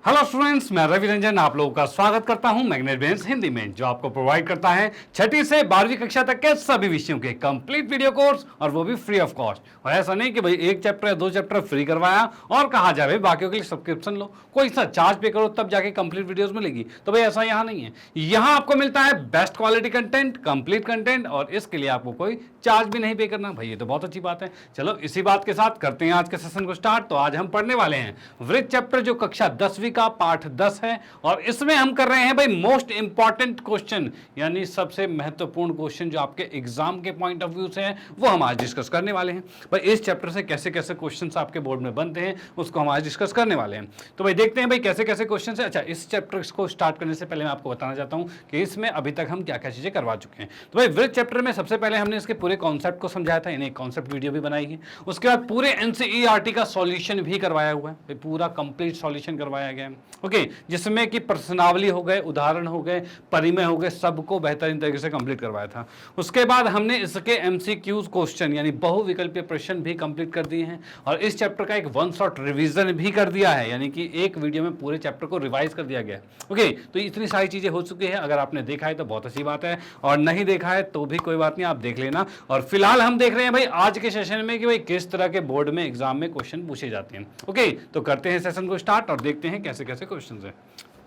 Hello students, मैं रवि रंजन आप लोगों का स्वागत करता हूं मैग्नेट बेंस हिंदी में, जो आपको प्रोवाइड करता है छठी से 12वीं कक्षा तक के सभी विषयों के कंप्लीट वीडियो कोर्स, और वो भी फ्री ऑफ कॉस्ट। और ऐसा नहीं कि भाई एक चैप्टर या दो चैप्टर फ्री करवाया और कहा जाए भाई बाकियों के लिए सब्सक्रिप्शन लो, कोई सा चार्ज पे करो तब जाके कंप्लीट वीडियोस मिलेगी। तो भाई ऐसा यहाँ नहीं है, यहाँ आपको मिलता है best quality content, complete content, और इसके लिए आपको कोई चार्ज भी नहीं पे करना। भाई ये तो बहुत अच्छी बात है। चलो इसी बात के साथ करते हैं आज के सेशन को स्टार्ट। तो आज हम पढ़ने वाले हैं वृत्त चैप्टर, जो कक्षा 10वीं का पाठ 10 है, और इसमें हम कर रहे हैं भाई मोस्ट इंपॉर्टेंट क्वेश्चन, यानी सबसे महत्वपूर्ण क्वेश्चन जो आपके एग्जाम के पॉइंट ऑफ व्यू से है, वो हम आज डिस्कस करने वाले हैं। भाई इस चैप्टर से कैसे कैसे क्वेश्चंस आपके बोर्ड में बनते हैं उसको हम आज डिस्कस करने वाले हैं। तो भाई देखते हैं भाई कैसे कैसे क्वेश्चन है। अच्छा, इस चैप्टर को स्टार्ट करने से पहले मैं आपको बताना चाहता हूं कि इसमें अभी तक हम क्या क्या चीजें करवा चुके हैं। तो भाई वृत्त चैप्टर में सबसे पहले हमने इसके पूरे कॉन्सेप्ट को समझाया था, यानी कॉन्सेप्ट वीडियो भी बनाई है। उसके बाद पूरे एनसीईआरटी का सॉल्यूशन भी करवाया हुआ है, पूरा कंप्लीट सॉल्यूशन करवाया गया है। ओके, जिसमें कि प्रश्नावली हो गए, उदाहरण हो गए, परिमेय हो गए, सबको बेहतरीन तरीके से कंप्लीट करवाया था। उसके बाद हमने इसके एमसीक्यूज क्वेश्चन यानी बहुविकल्पीय प्रश्न भी कंप्लीट कर दिए हैं, और इस चैप्टर का एक वन शॉट रिवीजन भी कर दिया है, यानी कि एक वीडियो में पूरे चैप्टर को रिवाइज कर दिया गया। ओके, तो इतनी सारी चीजें हो चुकी है। अगर आपने देखा है तो बहुत अच्छी बात है, और नहीं देखा है तो भी कोई बात नहीं, आप देख लेना। और फिलहाल हम देख रहे हैं भाई आज के सेशन में कि भाई किस तरह के बोर्ड में एग्जाम में क्वेश्चन पूछे जाते हैं। ओके, तो करते हैं सेशन को स्टार्ट और देखते हैं कैसे कैसे क्वेश्चन है।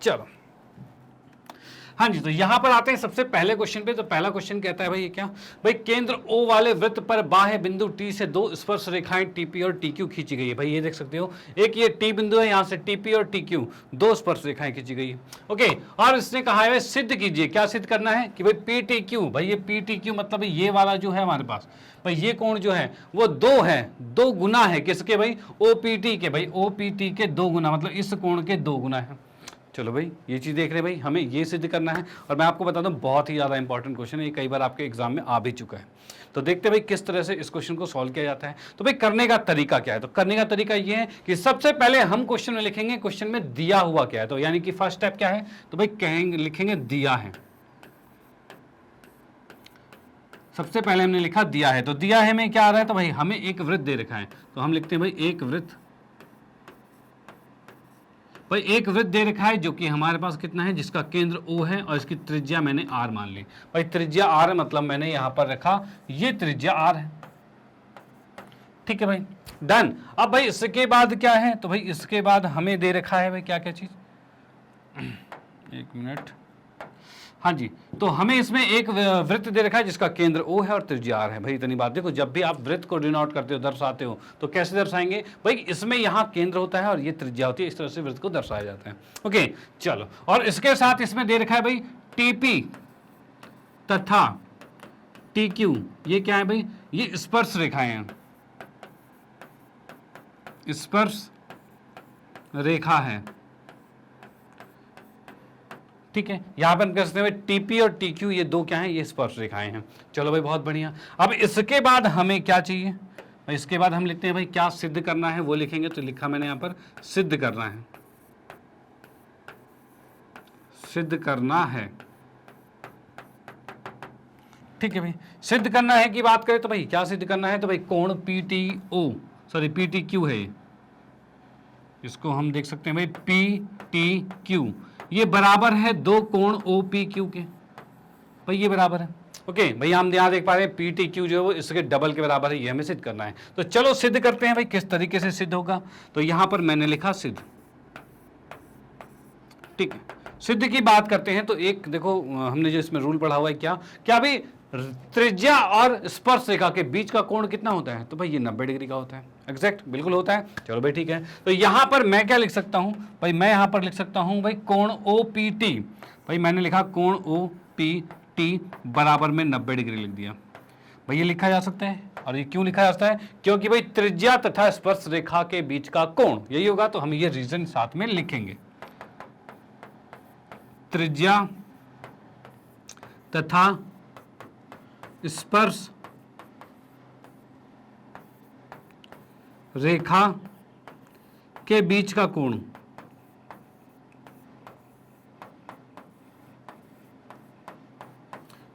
चलो हाँ जी, तो यहां पर आते हैं सबसे पहले क्वेश्चन पे। तो पहला क्वेश्चन कहता है भाई ये क्या, भाई केंद्र O वाले वृत्त पर बाह्य बिंदु T से दो स्पर्श रेखाएं TP और TQ खींची गई है। भाई ये देख सकते हो, एक ये T बिंदु है, यहां से TP और TQ दो स्पर्श रेखाएं खींची गई है। ओके, और इसने कहा है सिद्ध कीजिए। क्या सिद्ध करना है कि भाई PTQ, भाई ये PTQ मतलब ये वाला जो है हमारे पास, भाई ये कोण जो है वो दो है, दो गुना है किसके भाई, OPT के। भाई OPT के दो गुना मतलब इस कोण के दो गुना है। चलो भाई ये चीज देख रहे भाई, हमें ये सिद्ध करना है। और मैं आपको बता दूं बहुत ही ज्यादा इंपॉर्टेंट क्वेश्चन है, ये कई बार आपके एग्जाम में आ भी चुका है। तो देखते हैं भाई किस तरह से इस क्वेश्चन को सॉल्व किया जाता है। तो भाई करने का तरीका क्या है, तो करने का तरीका ये है कि सबसे पहले हम क्वेश्चन में लिखेंगे क्वेश्चन में दिया हुआ क्या है। तो यानी कि फर्स्ट स्टेप क्या है, तो भाई कहेंगे लिखेंगे दिया है। सबसे पहले हमने लिखा दिया है, तो दिया है में क्या आ रहा है, तो भाई हमें एक वृत्त दे रखा है, तो हम लिखते हैं भाई एक वृत्त। भाई एक वृत्त दे रखा है जो कि हमारे पास कितना है, जिसका केंद्र O है, और इसकी त्रिज्या मैंने R मान ली। भाई त्रिज्या R है मतलब मैंने यहां पर रखा ये त्रिज्या R है। ठीक है भाई, डन। अब भाई इसके बाद क्या है, तो भाई इसके बाद हमें दे रखा है भाई क्या क्या चीज, एक मिनट, हाँ जी, तो हमें इसमें एक वृत्त दे रखा है जिसका केंद्र O है और त्रिज्या R है। भाई इतनी बात देखो, जब भी आप वृत्त को डिनोट करते हो, दर्शाते हो, तो कैसे दर्शाएंगे भाई, इसमें यहाँ केंद्र होता है और ये त्रिज्या होती है, इस तरह से वृत्त को दर्शाया जाता है। ओके चलो, और इसके साथ इसमें दे रखा है भाई TP तथा TQ, ये क्या है भाई, ये स्पर्श रेखाएं हैं, स्पर्श रेखा है। ठीक है, यहां पर हम कह सकते हैं TP और TQ ये दो क्या हैं, ये स्पर्श रेखाएं हैं। चलो भाई बहुत बढ़िया। अब इसके बाद हमें क्या चाहिए, इसके बाद हम लिखते हैं भाई क्या सिद्ध करना है वो लिखेंगे। तो लिखा मैंने यहां पर सिद्ध करना है, सिद्ध करना है। ठीक है भाई, सिद्ध करना है की बात करें तो भाई क्या सिद्ध करना है, तो भाई कोण PTQ है, इसको हम देख सकते हैं भाई PTQ ये बराबर है दो कोण OPQ के। भाई ये बराबर है। ओके भाई, हम यहां देख पा रहे हैं PTQ जो है वो इसके डबल के बराबर है, ये हमें सिद्ध करना है। तो चलो सिद्ध करते हैं भाई किस तरीके से सिद्ध होगा। तो यहां पर मैंने लिखा सिद्ध। ठीक है, सिद्ध की बात करते हैं तो एक देखो हमने जो इसमें रूल पढ़ा हुआ है क्या क्या भाई, त्रिज्या और स्पर्श रेखा के बीच का कोण कितना होता है, तो भाई ये 90 डिग्री का होता है, एग्जैक्ट बिल्कुल होता है। चलो भाई ठीक है, तो यहां पर मैं क्या लिख सकता हूं भाई, मैं यहां पर लिख सकता हूं भाई कोण OPT। भाई मैंने लिखा कोण OPT बराबर में 90 डिग्री लिख दिया। भाई ये लिखा जा सकता है, और ये क्यों लिखा जा सकता है, क्योंकि भाई त्रिज्या तथा स्पर्श रेखा के बीच का कोण यही होगा। तो हम ये रीजन साथ में लिखेंगे, त्रिज्या तथा स्पर्श रेखा के बीच का कोण।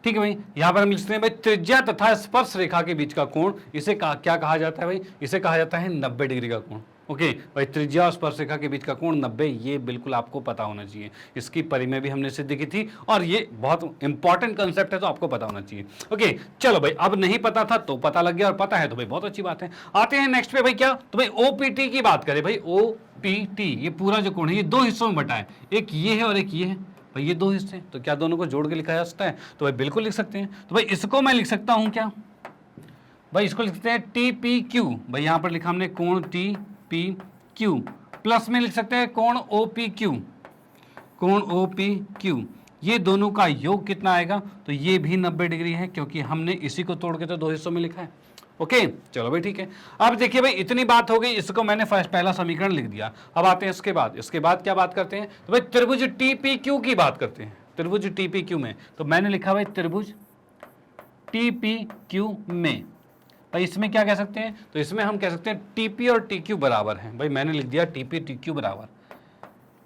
ठीक है भाई, यहां पर हम लिखते हैं भाई त्रिज्या तथा स्पर्श रेखा के बीच का कोण, इसे क्या कहा जाता है भाई, इसे कहा जाता है 90 डिग्री का कोण। ओके भाई, त्रिज्या और स्पर्शिका के बीच का कोण 90, ये बिल्कुल आपको पता होना चाहिए। इसकी परी में भी हमने सिद्ध की थी और ये बहुत इंपॉर्टेंट कंसेप्ट है, तो आपको पता होना चाहिए। ओके चलो भाई, अब नहीं पता था तो पता लग गया और पता है तो भाई बहुत अच्छी बात है। आते हैं नेक्स्ट पे भाई, क्या तो भाई ओपीटी की बात करें भाई। ओपीटी ये पूरा जो कोण है ये दो हिस्सों में बटा है, एक ये है और एक ये है भाई, ये दो हिस्से, तो क्या दोनों को जोड़ के लिखा जा सकता है? तो भाई बिल्कुल लिख सकते हैं। तो भाई इसको मैं लिख सकता हूं क्या भाई, इसको लिख सकते हैं टी पी क्यू। भाई यहां पर लिखा हमने कोण टी पी क्यू, प्लस में लिख सकते हैं कोण ओ पी क्यू, कोण ओ पी क्यू। ये दोनों का योग कितना आएगा? तो ये भी 90 डिग्री है, क्योंकि हमने इसी को तोड़ के तो दो हिस्सों में लिखा है। ओके चलो भाई ठीक है। अब देखिए भाई, इतनी बात हो गई, इसको मैंने पहला समीकरण लिख दिया। अब आते हैं इसके बाद क्या बात करते हैं? तो भाई त्रिभुज टी पी क्यू की बात करते हैं। त्रिभुज टी पी क्यू में तो मैंने लिखा भाई त्रिभुज टी पी क्यू में, भाई इसमें क्या कह सकते हैं? तो इसमें हम कह सकते हैं टीपी और टी क्यू बराबर है। भाई मैंने लिख दिया टीपी टी क्यू बराबर।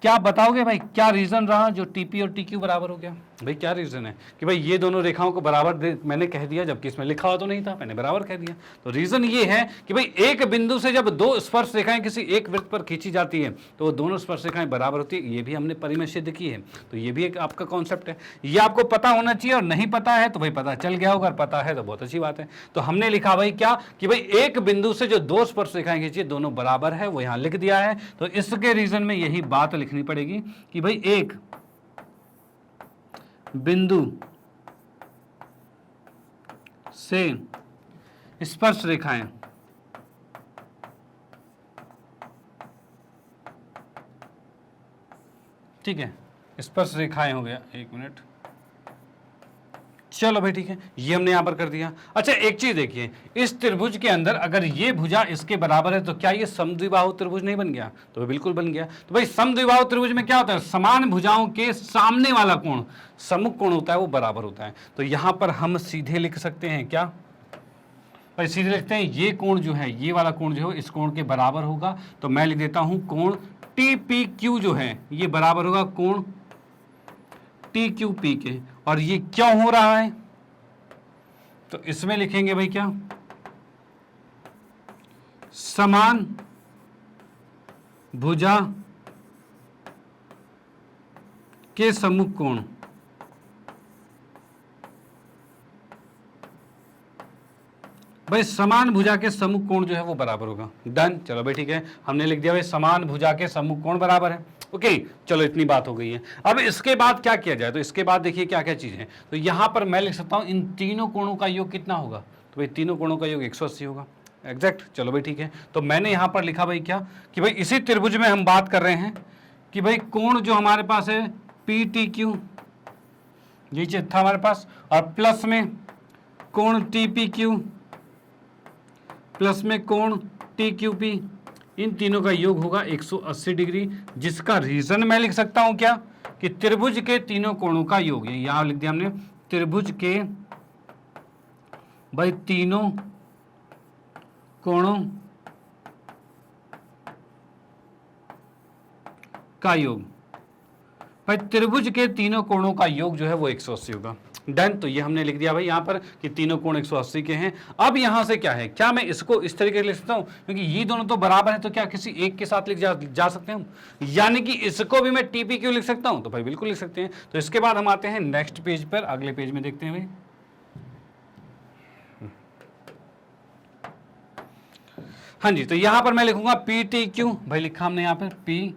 क्या बताओगे भाई, क्या रीजन रहा जो टीपी और टी क्यू बराबर हो गया? भाई क्या रीजन है कि भाई ये दोनों रेखाओं को बराबर मैंने कह दिया, जबकि इसमें लिखा हुआ तो नहीं था, मैंने बराबर कह दिया। तो रीजन ये है कि भाई एक बिंदु से जब दो स्पर्श रेखाएं किसी एक वृत्त पर खींची जाती है तो वो दोनों स्पर्श रेखाएं बराबर होती है। ये भी हमने परी में सिद्ध की है, तो ये भी एक आपका कॉन्सेप्ट है, ये आपको पता होना चाहिए। और नहीं पता है तो भाई पता चल गया होगा, और पता है तो बहुत अच्छी बात है। तो हमने लिखा भाई क्या कि भाई एक बिंदु से जो दो स्पर्श रेखाएं खींची दोनों बराबर है, वो यहां लिख दिया है। तो इसके रीजन में यही बात लिखनी पड़ेगी कि भाई एक बिंदु से स्पर्श रेखाएं ठीक है, स्पर्श रेखाएं हो गया, एक मिनट, चलो भाई ठीक है, ये हमने यहां पर कर दिया। अच्छा एक चीज देखिए, इस त्रिभुज के अंदर अगर ये भुजा इसके बराबर है तो क्या ये समद्विबाहु त्रिभुज नहीं बन गया? तो बिल्कुल बन गया। तो भाई समद्विबाहु त्रिभुज में क्या होता है? समान भुजाओं के सामने वाला कोण, सम्मुख कोण होता है, वो बराबर होता है। तो यहां पर हम सीधे लिख सकते हैं क्या भाई? सीधे लिखते हैं ये कोण जो है, ये वाला कोण जो है इस कोण के बराबर होगा। तो मैं लिख देता हूं कोण टी पी क्यू जो है ये बराबर होगा कोण टी क्यू पी के। और ये क्यों हो रहा है? तो इसमें लिखेंगे भाई क्या, समान भुजा के सम्मुख कोण, भाई समान भुजा के सम्मुख कोण जो है वो बराबर होगा। डन, चलो भाई ठीक है, हमने लिख दिया भाई समान भुजा के सम्मुख कोण बराबर है। ओके चलो इतनी बात हो गई है। अब इसके बाद क्या किया जाए? तो इसके बाद देखिए क्या क्या चीज है। तो यहां पर मैं लिख सकता हूं इन तीनों कोणों का योग कितना होगा? तो भाई तीनों कोणों का योग 180 होगा, एग्जैक्ट। चलो भाई ठीक है, तो मैंने यहां पर लिखा भाई क्या कि भाई इसी त्रिभुज में हम बात कर रहे हैं कि भाई कोण जो हमारे पास है पी टी क्यू, ये चीज था हमारे पास, और प्लस में कोण टी पी क्यू, प्लस में कोण टी क्यू पी, इन तीनों का योग होगा 180 डिग्री। जिसका रीजन मैं लिख सकता हूं क्या कि त्रिभुज के तीनों कोणों का योग है। यहां लिख दिया हमने त्रिभुज के भाई तीनों कोणों का योग, भाई त्रिभुज के तीनों कोणों का योग जो है वो 180 होगा। डन, तो ये हमने लिख दिया भाई यहाँ पर कि तीनों कोण 180 के हैं। अब यहां से क्या है, क्या मैं इसको इस तरीके से लिख सकता हूं, क्योंकि ये दोनों तो बराबर है, तो क्या किसी एक के साथ लिख जा सकते हैं हम? यानी कि इसको भी मैं टीपी क्यू लिख सकता हूं? तो भाई बिल्कुल लिख सकते हैं। तो इसके बाद हम आते हैं नेक्स्ट पेज पर, अगले पेज में देखते हैं भाई। हाँ जी, तो यहां पर मैं लिखूंगा पी टी क्यू, भाई लिखा हमने यहां पर पी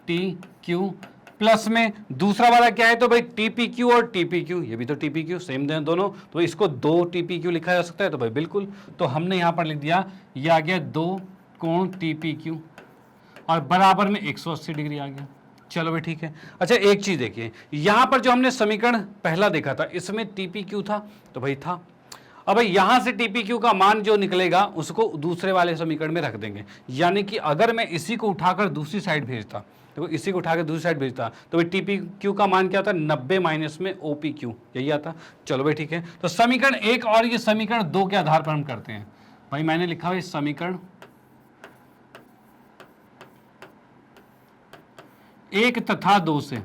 टी क्यू, प्लस में दूसरा वाला क्या है? तो भाई टीपी क्यू और टीपी क्यू, ये भी तो टीपी क्यू सेम है दोनों, तो इसको दो टीपी क्यू लिखा जा सकता है। तो भाई बिल्कुल, तो हमने यहां पर लिख दिया, ये आ गया दो कोण टीपी क्यू और बराबर में 180 डिग्री आ गया। चलो भाई ठीक है। अच्छा एक चीज देखिए, यहां पर जो हमने समीकरण पहला देखा था इसमें टीपी क्यू था, तो भाई था। अब भाई यहां से टीपी क्यू का मान जो निकलेगा उसको दूसरे वाले समीकरण में रख देंगे। यानी कि अगर मैं इसी को उठाकर दूसरी साइड भेजता, देखो इसी को उठाकर दूसरी साइड भेजता, तो भाई टीपी क्यू का मान क्या होता है? 90 माइनस में ओपी क्यू, यही आता। चलो भाई ठीक है, तो समीकरण एक और ये समीकरण दो के आधार पर हम करते हैं। भाई मैंने लिखा हुआ समीकरण एक तथा दो से,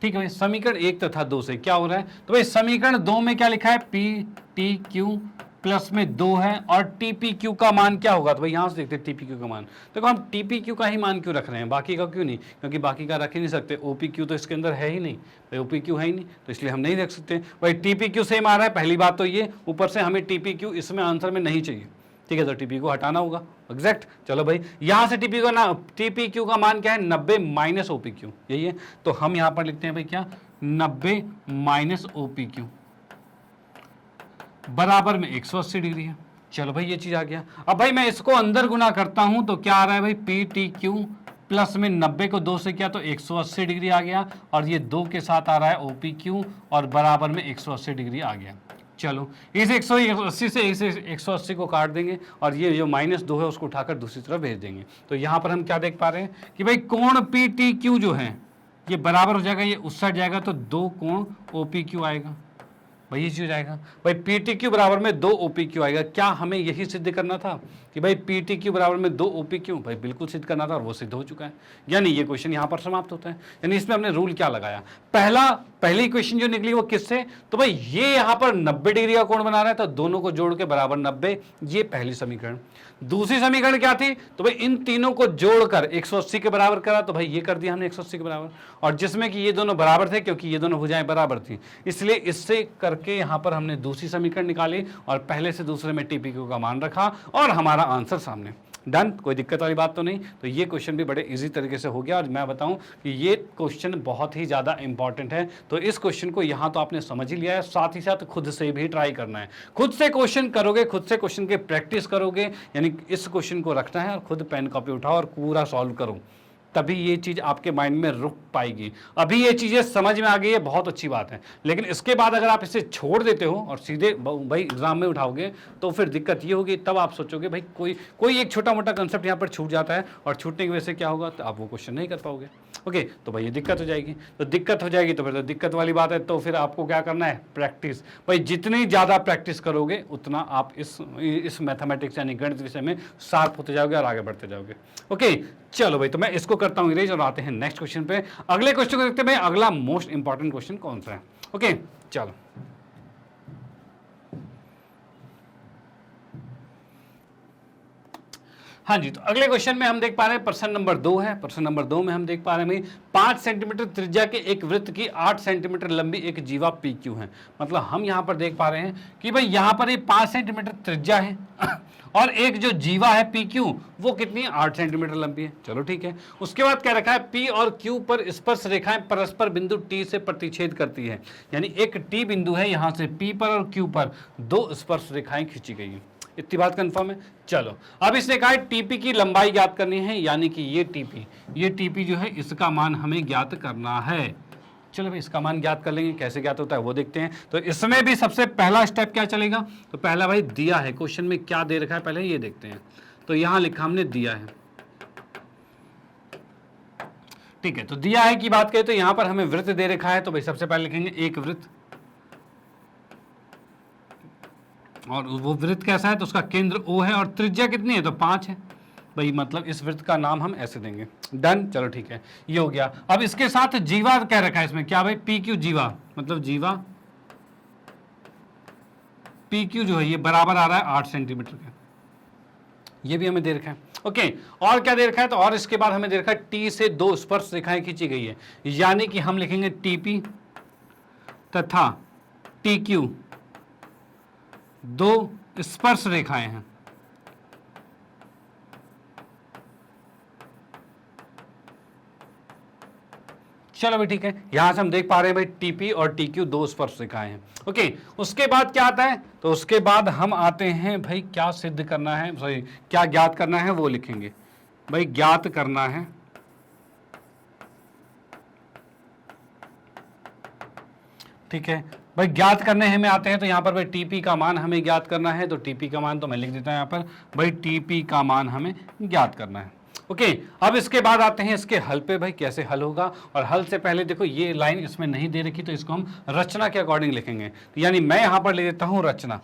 ठीक है भाई, समीकरण एक तथा दो से क्या हो रहा है? तो भाई समीकरण दो में क्या लिखा है? पी टी क्यू प्लस में 2 है और TPQ का मान क्या होगा, तो भाई यहां से देखते हैं TPQ का मान। देखो हम TPQ का ही मान क्यों रख रहे हैं, बाकी का क्यों नहीं, क्योंकि बाकी का रख ही नहीं सकते, OPQ तो इसके अंदर है ही नहीं, भाई OPQ है ही नहीं, तो इसलिए हम नहीं रख सकते। भाई TPQ सेम आ रहा है, पहली बात तो ये, ऊपर से हमें TPQ इसमें आंसर में नहीं चाहिए, ठीक है, तो TPQ को हटाना होगा एग्जैक्ट। चलो भाई यहां से TPQ का मान क्या है, 90 माइनस OPQ, यही है, तो हम यहां पर लिखते हैं भाई क्या, 90 माइनस OPQ बराबर में 180 डिग्री है। चलो भाई ये चीज आ गया। अब भाई मैं इसको अंदर गुना करता हूं तो क्या आ रहा है भाई, PTQ प्लस में 90 को 2 से किया तो 180 डिग्री आ गया, और ये 2 के साथ आ रहा है OPQ और बराबर में 180 डिग्री आ गया। चलो इस 180 से इस 180 को काट देंगे और ये जो -2 है उसको उठाकर दूसरी तरफ भेज देंगे। तो यहां पर हम क्या देख पा रहे हैं कि भाई कोण PTQ जो है ये बराबर हो जाएगा, ये उस साइड जाएगा तो 2 कोण OPQ आएगा, भाई ये चीज आएगा। भाई PTQ बराबर में 2 OPQ आएगा। क्या हमें यही सिद्ध करना था कि भाई PTQ बराबर में 2 OPQ, भाई बिल्कुल सिद्ध करना था और वो सिद्ध हो चुका है, यानी ये क्वेश्चन यहाँ पर समाप्त होता है। यानी इसमें हमने रूल क्या लगाया, पहली क्वेश्चन जो निकली वो किससे, तो भाई ये यहाँ पर 90 डिग्री का कोण बना रहा है तो दोनों को जोड़ के बराबर 90, ये पहली समीकरण। दूसरी समीकरण क्या थी, तो भाई इन तीनों को जोड़कर 180 के बराबर करा, तो भाई ये कर दिया हमने 180 के बराबर, और जिसमें कि ये दोनों बराबर थे क्योंकि ये दोनों भुजाएं बराबर थी, इसलिए इससे करके यहां पर हमने दूसरी समीकरण निकाली और पहले से दूसरे में TPQ का मान रखा और हमारा आंसर सामने। डन, कोई दिक्कत वाली बात तो नहीं। तो ये क्वेश्चन भी बड़े इजी तरीके से हो गया, और मैं बताऊं कि ये क्वेश्चन बहुत ही ज़्यादा इंपॉर्टेंट है। तो इस क्वेश्चन को यहाँ तो आपने समझ ही लिया है, साथ ही साथ खुद से भी ट्राई करना है, खुद से क्वेश्चन करोगे, खुद से क्वेश्चन की प्रैक्टिस करोगे, यानी इस क्वेश्चन को रखना है और खुद पेन कॉपी उठाओ और पूरा सॉल्व करो, तभी ये चीज आपके माइंड में रुक पाएगी। अभी ये चीजें समझ में आ गई है, बहुत अच्छी बात है, लेकिन इसके बाद अगर आप इसे छोड़ देते हो और सीधे भाई एग्जाम में उठाओगे तो फिर दिक्कत ये होगी, तब आप सोचोगे भाई कोई एक छोटा मोटा कंसेप्ट यहाँ पर छूट जाता है, और छूटने की वजह से क्या होगा, तो आप वो क्वेश्चन नहीं कर पाओगे। ओके, तो भाई ये दिक्कत हो जाएगी, तो दिक्कत हो जाएगी तो फिर तो दिक्कत वाली बात है। तो फिर आपको क्या करना है, प्रैक्टिस। भाई जितनी ज़्यादा प्रैक्टिस करोगे उतना आप इस मैथमेटिक्स यानी गणित विषय में शार्प होते जाओगे और आगे बढ़ते जाओगे। ओके, चलो भाई, तो मैं इसको करता हूँ इरेज और आते हैं नेक्स्ट क्वेश्चन पे। अगले क्वेश्चन को देखते हैं भाई, अगला मोस्ट इंपॉर्टेंट क्वेश्चन कौन सा है। ओके, चलो हाँ जी, तो अगले क्वेश्चन में हम देख पा रहे हैं प्रश्न नंबर 2 है। प्रश्न नंबर 2 में हम देख पा रहे हैं 5 सेंटीमीटर त्रिज्या के एक वृत्त की 8 सेंटीमीटर लंबी एक जीवा PQ है। मतलब हम यहाँ पर देख पा रहे हैं कि भाई यहाँ पर ये 5 सेंटीमीटर त्रिज्या है और एक जो जीवा है PQ वो कितनी 8 सेंटीमीटर लंबी है। चलो ठीक है, उसके बाद क्या रखा है, P और Q पर स्पर्श रेखाएं परस्पर बिंदु T से प्रतिच्छेद करती है। यानी एक T बिंदु है, यहाँ से P पर और Q पर 2 स्पर्श रेखाएं खींची गई हैं। इतनी बात कंफर्म है। चलो अब इसने कहा है TP की लंबाई ज्ञात करनी है, यानी कि ये TP जो है इसका मान हमें ज्ञात करना है। चलो भाई इसका मान ज्ञात कर लेंगे, कैसे ज्ञात होता है वो देखते हैं। तो इसमें भी सबसे पहला स्टेप क्या चलेगा, तो पहला भाई दिया है क्वेश्चन में क्या दे रखा है पहले ये देखते हैं। तो यहां लिखा हमने दिया है, ठीक है। तो दिया है की बात करें तो यहां पर हमें वृत्त दे रखा है, तो भाई सबसे पहले लिखेंगे एक वृत्त, और वो वृत्त कैसा है, तो उसका केंद्र O है और त्रिज्या कितनी है, तो 5 है भाई। मतलब इस वृत्त का नाम हम ऐसे देंगे। डन, चलो ठीक है, ये हो गया। अब इसके साथ जीवा कह रखा है इसमें क्या भाई, PQ जीवा, मतलब जीवा PQ जो है ये बराबर आ रहा है 8 सेंटीमीटर का, ये भी हमें दे रखा है। ओके, और क्या दे रखा है, तो और इसके बाद हमें दे रखा है T से 2 स्पर्श रेखाएं खींची गई है, यानी कि हम लिखेंगे TP तथा TQ 2 स्पर्श रेखाएं हैं। चलो भाई ठीक है, यहां से हम देख पा रहे हैं भाई TP और TQ 2 स्पर्श रेखाएं हैं। ओके, उसके बाद क्या आता है, तो उसके बाद हम आते हैं भाई क्या सिद्ध करना है, सॉरी क्या ज्ञात करना है वो लिखेंगे भाई। ज्ञात करना है ठीक है भाई, ज्ञात करने हमें आते हैं। तो यहाँ पर भाई TP का मान हमें ज्ञात करना है, तो TP का मान तो मैं लिख देता हूँ यहाँ पर भाई, TP का मान हमें ज्ञात करना है। ओके, अब इसके बाद आते हैं इसके हल पे भाई, कैसे हल होगा। और हल से पहले देखो ये लाइन इसमें नहीं दे रखी, तो इसको हम रचना के अकॉर्डिंग लिखेंगे। तो यानी मैं यहां पर ले देता हूं रचना।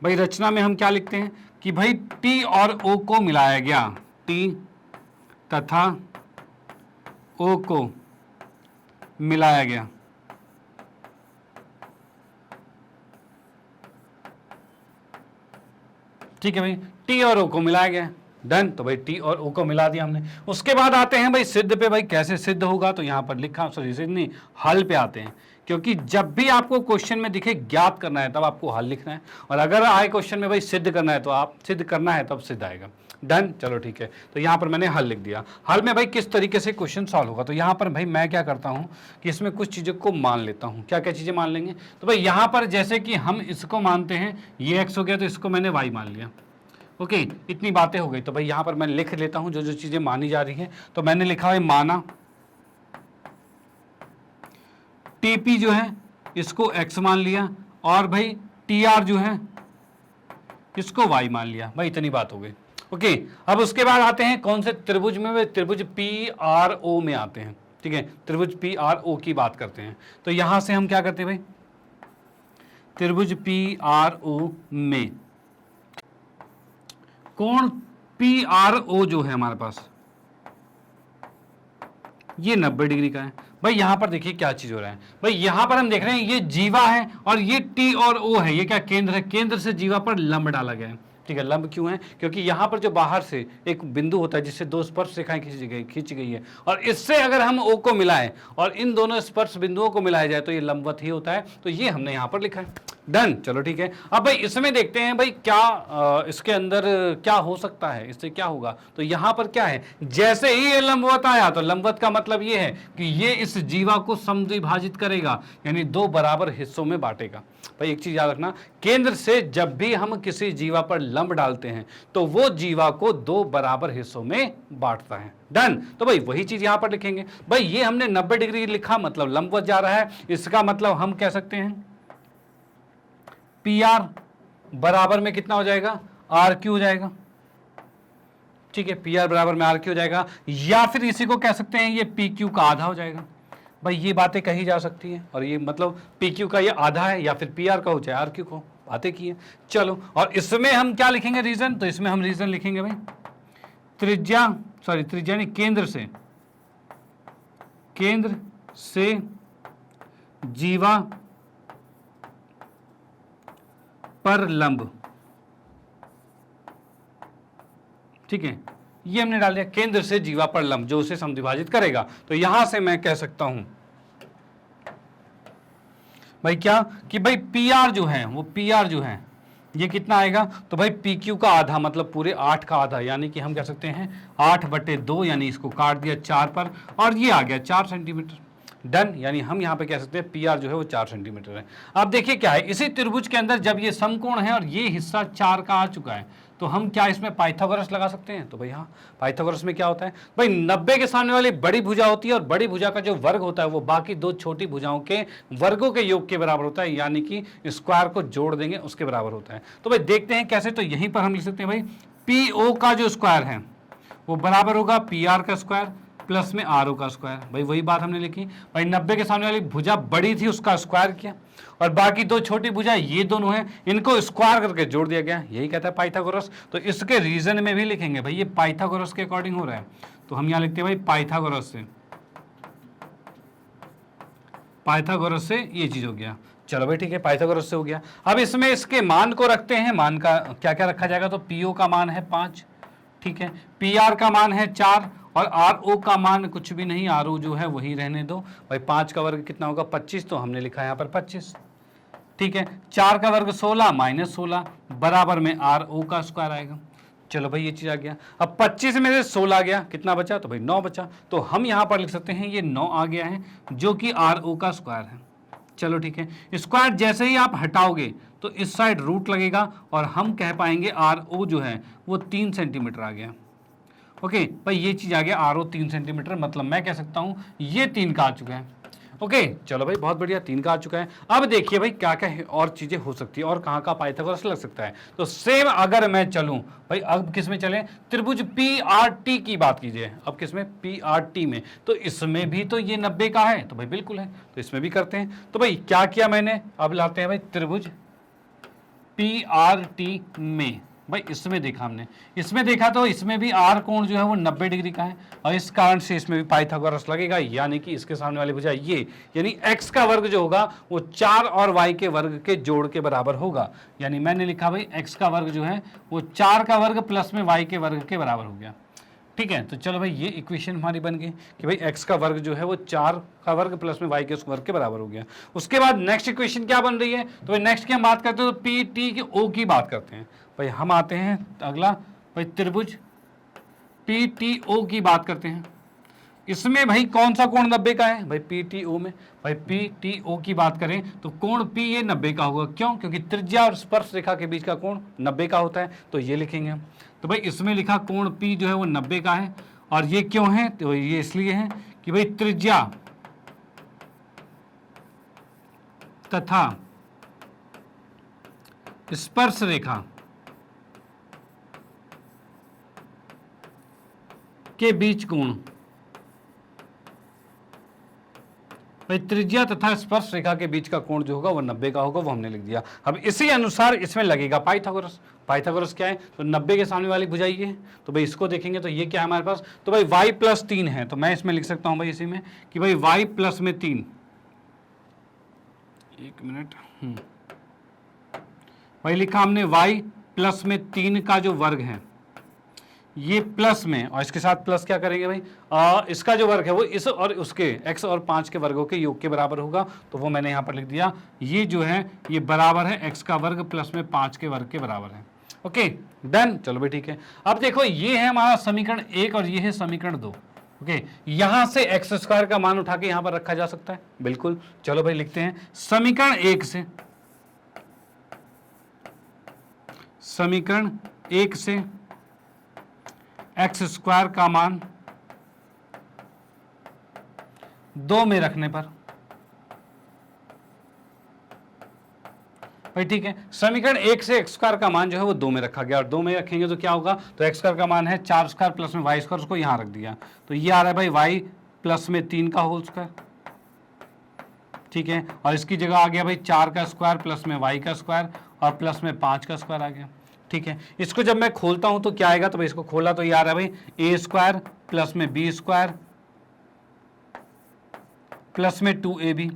भाई रचना में हम क्या लिखते हैं कि भाई T और O को मिलाया गया, T तथा O को मिलाया गया, ठीक है भाई, टी और ओ को मिलाया गया, डन। तो भाई टी और ओ को मिला दिया हमने। उसके बाद आते हैं भाई सिद्ध पे। भाई कैसे सिद्ध होगा, तो यहाँ पर लिखा, सॉरी सिद्ध नहीं, हल पे आते हैं, क्योंकि जब भी आपको क्वेश्चन में दिखे ज्ञात करना है तब आपको हल लिखना है, और अगर आए क्वेश्चन में भाई सिद्ध करना है तो आप सिद्ध करना है तब सिद्ध आएगा, डन। चलो ठीक है, तो यहाँ पर मैंने हल लिख दिया। हल में भाई किस तरीके से क्वेश्चन सॉल्व होगा, तो यहाँ पर भाई मैं क्या करता हूँ कि इसमें कुछ चीज़ों को मान लेता हूँ। क्या क्या चीज़ें मान लेंगे, तो भाई यहाँ पर जैसे कि हम इसको मानते हैं, ये x हो गया तो इसको मैंने y मान लिया, ओके इतनी बातें हो गई। तो भाई यहाँ पर मैं लिख लेता हूँ जो जो चीज़ें मानी जा रही हैं। तो मैंने लिखा है माना टीपी जो है इसको x मान लिया, और भाई टीआर जो है इसको y मान लिया। भाई इतनी बात हो गई, ओके। अब उसके बाद आते हैं कौन से त्रिभुज में, त्रिभुज PRO में आते हैं, ठीक है। त्रिभुज PRO की बात करते हैं, तो यहां से हम क्या करते हैं भाई, त्रिभुज PRO में कोण PRO जो है हमारे पास ये 90 डिग्री का है। भाई यहां पर देखिए क्या चीज हो रहा है, भाई यहां पर हम देख रहे हैं ये जीवा है और ये T और O है, ये क्या केंद्र है, केंद्र से जीवा पर लंब डाला गया है, ठीक है। लंब क्यों है, क्योंकि यहां पर जो बाहर से एक बिंदु होता है जिससे दो स्पर्श रेखाएं खींची गई है, और इससे अगर हम O को मिलाएं और इन दोनों स्पर्श बिंदुओं को मिलाया जाए तो ये लंबवत ही होता है। तो ये हमने यहां पर लिखा है, डन। चलो ठीक है, अब भाई इसमें देखते हैं भाई क्या इसके अंदर क्या हो सकता है, इससे क्या होगा। तो यहां पर क्या है, जैसे ही ये लंबवत आया तो लंबवत का मतलब ये है कि ये इस जीवा को समद्विभाजित करेगा, यानी दो बराबर हिस्सों में बांटेगा। भाई एक चीज याद रखना, केंद्र से जब भी हम किसी जीवा पर लंब डालते हैं तो वो जीवा को दो बराबर हिस्सों में बांटता है, डन। तो भाई वही चीज यहां पर लिखेंगे। भाई ये हमने 90 डिग्री लिखा, मतलब लंबवत जा रहा है, इसका मतलब हम कह सकते हैं PR बराबर में कितना हो जाएगा, RQ हो जाएगा, ठीक है। PR बराबर में RQ हो जाएगा, या फिर इसी को कह सकते हैं ये PQ का आधा हो जाएगा। भाई ये बातें कही जा सकती हैं, और ये मतलब PQ का ये आधा है, या फिर PR का हो चाहे RQ को, बातें की है। चलो, और इसमें हम क्या लिखेंगे रीजन, तो इसमें हम रीजन लिखेंगे भाई त्रिज्या, सॉरी त्रिज्या नहीं, केंद्र से जीवा पर लंब, ठीक है। ये हमने डाल दिया, केंद्र से जीवा पर लंब जो उसे समद्विभाजित करेगा। तो यहां से मैं कह सकता हूं भाई क्या, कि भाई PR जो है वो PR जो है ये कितना आएगा, तो भाई PQ का आधा, मतलब पूरे 8 का आधा, यानी कि हम कह सकते हैं 8/2, यानी इसको काट दिया 4 पर, और ये आ गया 4 सेंटीमीटर, डन। यानी हम यहाँ पे कह सकते हैं PR जो है वो 4 सेंटीमीटर है। अब देखिए क्या है, इसी त्रिभुज के अंदर जब ये समकोण है और ये हिस्सा 4 का आ चुका है, तो हम क्या इसमें पाइथागोरस लगा सकते हैं। तो भाई हाँ, पाइथागोरस में क्या होता है भाई, 90 के सामने वाली बड़ी भुजा होती है, और बड़ी भुजा का जो वर्ग होता है वो बाकी दो छोटी भुजाओं के वर्गों के योग के बराबर होता है, यानी कि स्क्वायर को जोड़ देंगे उसके बराबर होता है। तो भाई देखते हैं कैसे, तो यहीं पर हम लिख सकते हैं भाई PO का जो स्क्वायर है वो बराबर होगा PR का स्क्वायर प्लस में RO का स्क्वायर। भाई वही बात हमने लिखी, भाई 90 के सामने वाली भुजा बड़ी थी उसका स्क्वायर किया, और बाकी दो छोटी भुजा ये दोनों हैं, इनको स्क्वायर करके जोड़ दिया गया, यही कहता है पाइथागोरस। तो इसके रीजन में भी लिखेंगे भाई ये पाइथागोरस के अकॉर्डिंग हो रहा है, तो हम यहाँ लिखते हैं भाई पाइथागोरस से ये चीज हो गया। चलो भाई ठीक है, पाइथागोरस से हो गया। अब इसमें इसके मान को रखते हैं, मान का क्या क्या रखा जाएगा, तो PO का मान है 5, ठीक है, PR का मान है 4, और RO का मान कुछ भी नहीं, RO जो है वही रहने दो। भाई 5 का वर्ग कितना होगा 25, तो हमने लिखा है यहाँ पर 25, ठीक है। 4 का वर्ग 16 माइनस 16 बराबर में RO का स्क्वायर आएगा। चलो भाई ये चीज आ गया। अब 25 में से 16 गया, कितना बचा, तो भाई 9 बचा। तो हम यहाँ पर लिख सकते हैं ये 9 आ गया है, जो कि RO का स्क्वायर है। चलो ठीक है, स्क्वायर जैसे ही आप हटाओगे तो इस साइड रूट लगेगा, और हम कह पाएंगे RO जो है वो 3 सेंटीमीटर आ गया। ओके भाई ये चीज आ गया, RO 3 सेंटीमीटर, मतलब मैं कह सकता हूं ये 3 का आ चुका है। ओके चलो भाई बहुत बढ़िया, 3 का आ चुका है। अब देखिए भाई क्या क्या और चीजें हो सकती है, और कहाँ का पाइथागोरस लग सकता है। तो सेम अगर मैं चलूं भाई, अब किस में चले, त्रिभुज PRT की बात कीजिए। अब किस में, PRT में, तो इसमें भी तो ये 90 का है, तो भाई बिल्कुल है, तो इसमें भी करते हैं। तो भाई क्या किया मैंने, अब लाते हैं भाई त्रिभुज PRT में भाई इसमें देखा हमने, इसमें देखा तो इसमें भी आर कोण जो है वो 90 डिग्री का है और इस कारण से इसमें भी पाइथागोरस लगेगा, यानी कि इसके सामने वाली भुजा ये, यानी x का वर्ग जो होगा वो 4 और y के वर्ग के जोड़ के बराबर होगा। यानी मैंने लिखा भाई x का वर्ग जो है वो 4 का वर्ग प्लस में y के वर्ग के बराबर हो गया। ठीक है, तो चलो भाई ये इक्वेशन हमारी बन गई कि भाई x का वर्ग जो है वो 4 का वर्ग प्लस में y के वर्ग के बराबर हो गया। उसके बाद नेक्स्ट इक्वेशन क्या बन रही है, तो भाई नेक्स्ट की हम बात करते हैं तो पी टी की ओ की बात करते हैं। भाई हम आते हैं अगला भाई त्रिभुज पी टी ओ की बात करते हैं। इसमें भाई कौन सा कोण 90 का है, भाई पी टी ओ में, भाई पी टी ओ की बात करें तो कोण पी ये 90 का होगा। क्यों? क्योंकि त्रिज्या और स्पर्श रेखा के बीच का कोण 90 का होता है, तो ये लिखेंगे हम। तो भाई इसमें लिखा कोण पी जो है वो 90 का है, और ये क्यों है, तो ये इसलिए है कि भाई त्रिज्या तथा स्पर्श रेखा के बीच कोण, भाई त्रिज्या तथा स्पर्श रेखा के बीच का कोण जो होगा वो 90 का होगा, वो हमने लिख दिया। अब इसी अनुसार इसमें लगेगा पाइथागोरस। पाइथागोरस क्या है, तो 90 के सामने वाली भुजा ये है, तो भाई इसको देखेंगे तो ये क्या है हमारे पास, तो भाई y प्लस 3 है, तो मैं इसमें लिख सकता हूं भाई इसी में कि भाई y प्लस में 3, एक मिनट, भाई लिखा हमने y प्लस में 3 का जो वर्ग है ये प्लस में, और इसके साथ प्लस क्या करेंगे भाई, इसका जो वर्ग है वो इस और उसके x और 5 के वर्गों के योग के बराबर होगा, तो वो मैंने यहाँ पर लिख दिया, ये जो है ये बराबर है x का वर्ग प्लस में 5 के वर्ग के बराबर है। ओके डन, चलो भाई ठीक है। अब देखो ये है हमारा समीकरण 1 और ये है समीकरण 2। ओके, यहां से एक्स स्क्वायर का मान उठा के यहां पर रखा जा सकता है, बिल्कुल। चलो भाई लिखते हैं समीकरण 1 से, समीकरण 1 से एक्स स्क्वायर का मान 2 में रखने पर, भाई ठीक है, समीकरण 1 से एक्स स्क्वायर का मान जो है वो 2 में रखा गया, और 2 में रखेंगे तो क्या होगा, तो एक्स स्क्वायर का मान है 4 स्क्वायर प्लस में वाई स्क्वायर, उसको यहां रख दिया, तो ये आ रहा है भाई वाई प्लस में 3 का होल स्क्वायर। ठीक है, और इसकी जगह आ गया भाई 4 का स्क्वायर प्लस में वाई का स्क्वायर और प्लस में 5 का स्क्वायर आ गया। ठीक है, इसको जब मैं खोलता हूं तो क्या आएगा, तो भाई इसको खोला तो ये आ रहा है भाई ए स्क्वायर प्लस में बी स्क्वायर प्लस में 2ab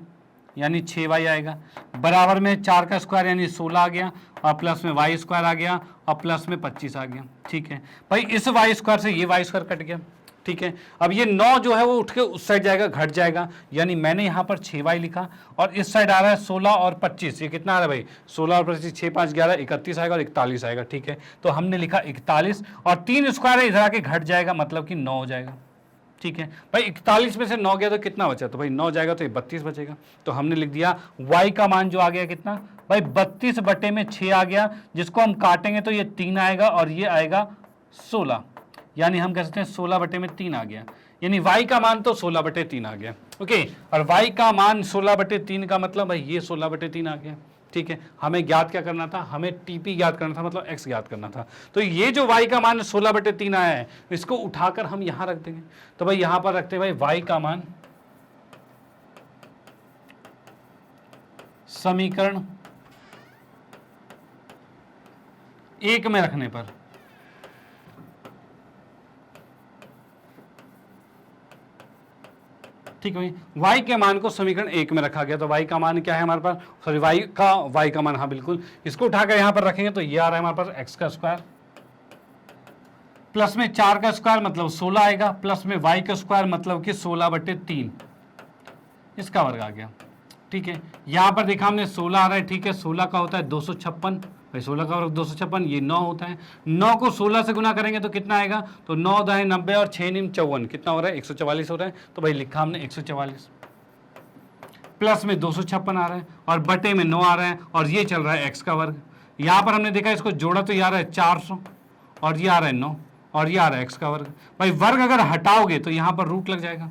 यानी 6y आएगा, बराबर में 4 का स्क्वायर यानी 16 आ गया, और प्लस में वाई स्क्वायर आ गया, और प्लस में 25 आ गया। ठीक है भाई, इस वाई स्क्वायर से ये वाई स्क्वायर कट गया। ठीक है, अब ये 9 जो है वो उठ के उस साइड जाएगा, घट जाएगा, यानी मैंने यहाँ पर 6y लिखा, और इस साइड आ रहा है 16 और 25, ये कितना आ रहा है भाई, 16 और 25, 6 5 11 31 आएगा और 41 आएगा। ठीक है, तो हमने लिखा 41, और 3 स्क्वायर है इधर आके घट जाएगा, मतलब कि 9 हो जाएगा। ठीक है भाई, 41 में से 9 गया तो कितना बचा, तो भाई 9 जाएगा तो ये 32 बचेगा, तो हमने लिख दिया y का मान जो आ गया कितना भाई 32 बटे में 6 आ गया, जिसको हम काटेंगे तो ये 3 आएगा और ये आएगा 16, यानी हम कह सकते हैं 16 बटे में 3 आ गया, यानी y का मान तो 16 बटे 3 आ गया। ओके, और y का मान 16 बटे 3 का मतलब भाई ये 16 बटे 3 आ गया। ठीक है, हमें ज्ञात क्या करना था, हमें टीपी ज्ञात करना था, मतलब x ज्ञात करना था। तो ये जो y का मान 16 बटे 3 आया है, इसको उठाकर हम यहां रख देंगे, तो भाई यहां पर रखते हैं भाई y का मान समीकरण 1 में रखने पर, ठीक है, y के मान को समीकरण 1 में रखा गया, तो y का मान क्या है हमारे पास, सॉरी y का मान, हाँ बिल्कुल, इसको उठाकर यहां पर रखेंगे तो ये आ रहा है हमारे पास x का स्क्वायर प्लस में 4 का स्क्वायर मतलब 16 आएगा, प्लस में y का स्क्वायर मतलब कि 16 बटे 3 इसका वर्ग आ गया। ठीक है, यहां पर देखा हमने 16 आ रहा है। ठीक है, 16 का होता है 256, भाई 16 का वर्ग 256, ये 9 होता है, 9 को 16 से गुना करेंगे तो कितना आएगा, तो 9 दाएं 90 और 6 निम 54, कितना हो रहा है 144 हो रहा है, तो भाई लिखा हमने 144, प्लस में 256 आ रहा है और बटे में 9 आ रहा है, और ये चल रहा है x का वर्ग। यहाँ पर हमने देखा इसको जोड़ा तो ये आ रहा है 400 और ये आ रहा है 9 और ये आ रहा है x का वर्ग। भाई वर्ग अगर हटाओगे तो यहाँ पर रूट लग जाएगा,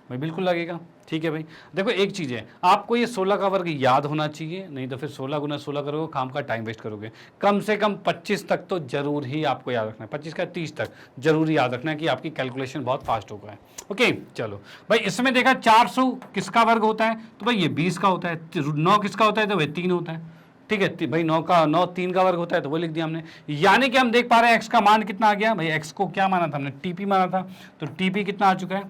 भाई बिल्कुल लगेगा। ठीक है भाई, देखो एक चीज़ है, आपको ये 16 का वर्ग याद होना चाहिए, नहीं तो फिर 16 गुना 16 करोगे, काम का टाइम वेस्ट करोगे। कम से कम 25 तक तो जरूर ही आपको याद रखना है, 25 का 30 तक जरूर याद रखना है कि आपकी कैलकुलेशन बहुत फास्ट होगा है। ओके चलो भाई, इसमें देखा 400 किसका वर्ग होता है, तो भाई ये 20 का होता है, 9 किसका होता है, तो भाई 3 होता है, ठीक है भाई, 9 का 9 3 का वर्ग होता है तो वो लिख दिया हमने। यानी कि हम देख पा रहे हैं x का मान कितना आ गया भाई, x को क्या माना था हमने, टीपी माना था, तो टीपी कितना आ चुका है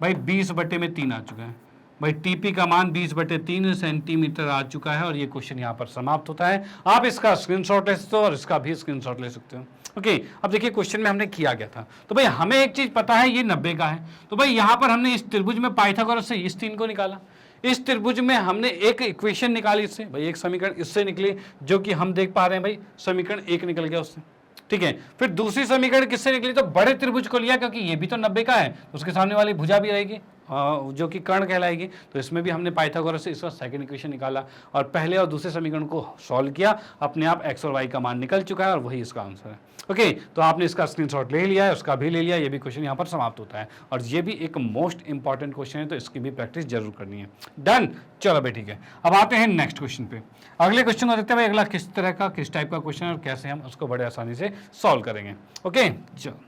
भाई 20/3 आ चुका है भाई, टीपी का मान 20/3 सेंटीमीटर आ चुका है। और ये क्वेश्चन यहाँ पर समाप्त होता है। आप इसका स्क्रीनशॉट ले सकते हो और इसका भी स्क्रीनशॉट ले सकते हो। ओके, अब देखिए क्वेश्चन में हमने किया गया था, तो भाई हमें एक चीज पता है ये 90 का है, तो भाई यहाँ पर हमने इस त्रिभुज में पाइथागोरस से इस 3 को निकाला, इस त्रिभुज में हमने एक इक्वेशन निकाली इससे भाई, एक समीकरण इससे निकली जो कि हम देख पा रहे हैं भाई समीकरण 1 निकल गया उससे। ठीक है, फिर दूसरी समीकरण किससे निकली, तो बड़े त्रिभुज को लिया क्योंकि ये भी तो 90 का है, तो उसके सामने वाली भुजा भी रहेगी जो कि कर्ण कहलाएगी, तो इसमें भी हमने पाइथागोरस से इसका सेकंड इक्वेशन निकाला और पहले और दूसरे समीकरण को सॉल्व किया, अपने आप x और y का मान निकल चुका है और वही इसका आंसर है। ओके, तो आपने इसका स्क्रीनशॉट ले लिया है, उसका भी ले लिया, ये भी क्वेश्चन यहाँ पर समाप्त होता है और ये भी एक मोस्ट इंपॉर्टेंट क्वेश्चन है, तो इसकी भी प्रैक्टिस जरूर करनी है। डन, चलो भाई ठीक है। अब आते हैं नेक्स्ट क्वेश्चन पे, अगले क्वेश्चन को देखते हैं भाई, अगला किस तरह का किस टाइप का क्वेश्चन है और कैसे हम उसको बड़े आसानी से सॉल्व करेंगे। ओके चलो,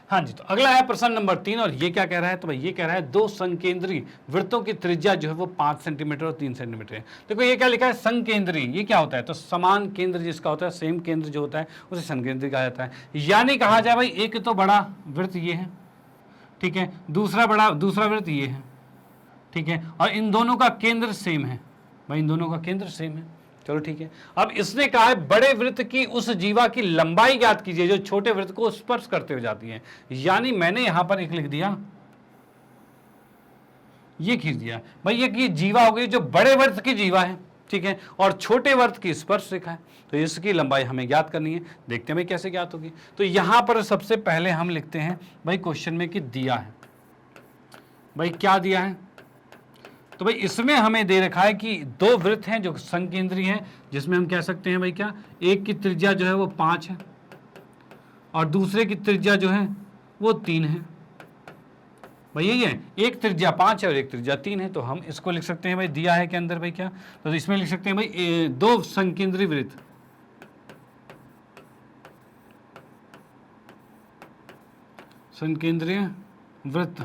हाँ जी, तो अगला है प्रश्न नंबर 3 और ये क्या कह रहा है, तो भाई ये कह रहा है दो संकेंद्री वृत्तों की त्रिज्या जो है वो 5 सेंटीमीटर और 3 सेंटीमीटर है। देखो ये क्या लिखा है, संकेंद्री, ये क्या होता है, तो समान केंद्र जिसका होता है, सेम केंद्र जो होता है उसे संकेंद्री कहा जाता है। यानी कहा जाए भाई एक तो बड़ा वृत्त ये है, ठीक है, दूसरा वृत्त ये है, ठीक है, और इन दोनों का केंद्र सेम है भाई, इन दोनों का केंद्र सेम है। चलो ठीक है, अब इसने कहा है बड़े वृत्त की उस जीवा की लंबाई ज्ञात कीजिए जो छोटे वृत्त को स्पर्श करते हुए जाती है। यानी मैंने यहां पर एक लिख दिया, ये खींच दिया भाई, ये की जीवा हो गई जो बड़े वृत्त की जीवा है, ठीक है, और छोटे वृत्त की स्पर्श रेखा है, तो इसकी लंबाई हमें ज्ञात करनी है। देखते हैं भाई कैसे ज्ञात होगी। तो यहां पर सबसे पहले हम लिखते हैं भाई क्वेश्चन में कि दिया है भाई, क्या दिया है, तो भाई इसमें हमें दे रखा है कि दो वृत्त हैं जो संकेंद्री हैं, जिसमें हम कह सकते हैं भाई क्या, एक की त्रिज्या जो है वो 5 है और दूसरे की त्रिज्या जो है वो 3 है भाई, यही है, एक त्रिज्या 5 है और एक त्रिज्या 3 है, तो हम इसको लिख सकते हैं भाई, दिया है के अंदर भाई क्या, तो इसमें लिख सकते हैं भाई दो संकेंद्री वृत्त, संकेंद्रीय वृत्त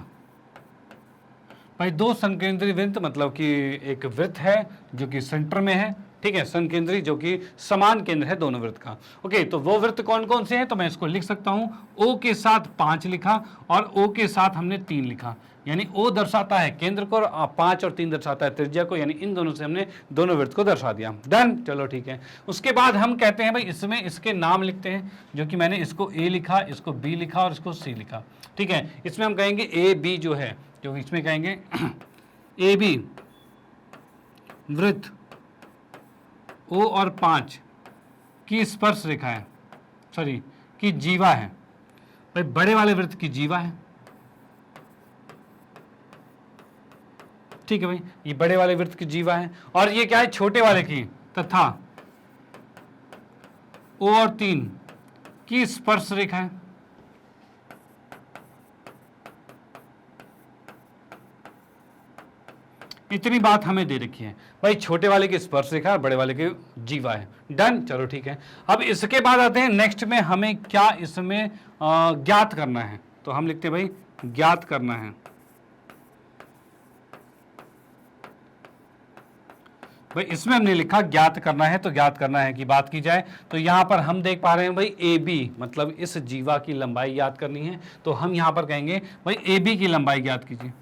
भाई, दो संकेंद्री वृत्त मतलब कि एक वृत्त है जो कि सेंटर में है, ठीक है, संकेंद्री जो कि समान केंद्र है दोनों वृत्त का। ओके, तो वो वृत्त कौन कौन से हैं, तो मैं इसको लिख सकता हूं, O के साथ 5 लिखा और O के साथ हमने 3 लिखा, यानी O दर्शाता है केंद्र को, 5 और 3 दर्शाता है त्रिज्या को, यानी इन दोनों से हमने दोनों वृत्त को दर्शा दिया। डन, चलो ठीक है। उसके बाद हम कहते हैं भाई इसमें इसके नाम लिखते हैं, जो कि मैंने इसको A लिखा, इसको B लिखा और इसको C लिखा, ठीक है। इसमें हम कहेंगे AB जो है, जो इसमें कहेंगे AB वृत्त O और 5 की स्पर्श रेखा है, सॉरी की जीवा है भाई, बड़े वाले वृत्त की जीवा है, ठीक है भाई, ये बड़े वाले वृत्त की जीवा है, और ये क्या है, छोटे वाले की, तथा O और 3 की स्पर्श रेखा है। इतनी बात हमें दे रखी है भाई, छोटे वाले की स्पर्श रेखा और बड़े वाले की जीवा है। डन, चलो ठीक है। अब इसके बाद आते हैं नेक्स्ट में, हमें क्या इसमें ज्ञात करना है, तो हम लिखते हैं भाई ज्ञात करना है भाई, इसमें हमने लिखा ज्ञात करना है, तो ज्ञात करना है की बात की जाए तो यहां पर हम देख पा रहे हैं भाई AB मतलब इस जीवा की लंबाई ज्ञात करनी है, तो हम यहां पर कहेंगे भाई AB की लंबाई ज्ञात कीजिए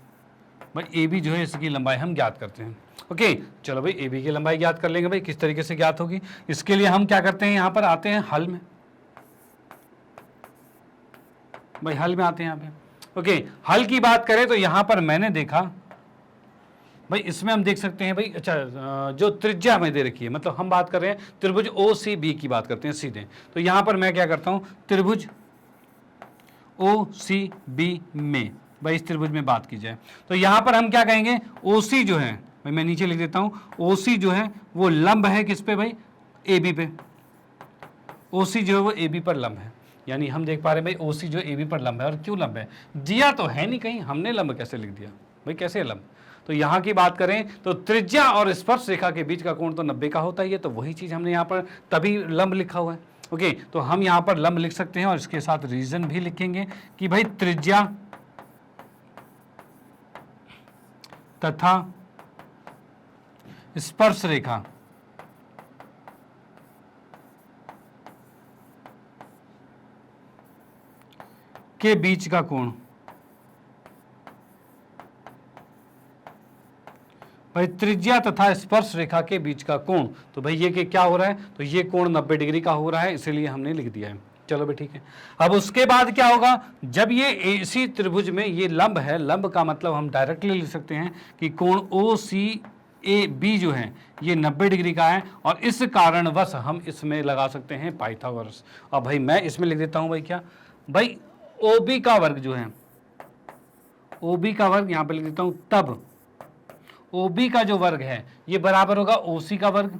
भाई, AB जो है इसकी लंबाई हम ज्ञात करते हैं। ओके, चलो भाई AB की लंबाई ज्ञात कर लेंगे भाई, किस तरीके से ज्ञात होगी, इसके लिए हम क्या करते हैं, यहां पर आते हैं हल में भाई, हल में आते हैं यहाँ पे। ओके, हल की बात करें तो यहां पर मैंने देखा भाई, इसमें हम देख सकते हैं भाई, अच्छा जो त्रिज्या हमें दे रखी है, मतलब हम बात कर रहे हैं त्रिभुज OCB की बात करते हैं सीधे, तो यहां पर मैं क्या करता हूं, त्रिभुज OCB में भाई, इस त्रिभुज में बात की जाए तो यहां पर हम क्या कहेंगे, OC जो है भाई, मैं नीचे लिख देता हूं, OC जो है वो लंब है किस पे भाई, AB पे, OC जो है वो AB पर लंब है, यानी हम देख पा रहे हैं भाई OC जो AB पर लंब है, और क्यों लंब है, दिया तो है नहीं कहीं, हमने लंब कैसे लिख दिया भाई, कैसे लंब, तो यहां की बात करें तो त्रिज्या और स्पर्श रेखा के बीच का कोण तो 90 का होता ही है, तो वही चीज हमने यहाँ पर तभी लंब लिखा हुआ है। ओके, तो हम यहाँ पर लंब लिख सकते हैं और इसके साथ रीजन भी लिखेंगे कि भाई त्रिज्या तथा स्पर्श रेखा के बीच का कोण, भाई त्रिज्या तथा स्पर्श रेखा के बीच का कोण, तो भाई ये क्या हो रहा है, तो ये कोण 90 डिग्री का हो रहा है, इसीलिए हमने लिख दिया है। चलो भाई ठीक है। अब उसके बाद क्या होगा, जब ये एसी त्रिभुज में ये लंब है, लंब का मतलब हम डायरेक्टली लिख सकते हैं कि कोण ओ सी ए बी जो है ये 90 डिग्री का है, और इस कारणवश हम इसमें लगा सकते हैं पाइथागोरस। और भाई मैं इसमें लिख देता हूं भाई क्या, भाई ओ बी का वर्ग जो है, ओ बी का वर्ग यहां पर लिख देता हूं, तब ओ बी का जो वर्ग है ये बराबर होगा ओ सी का वर्ग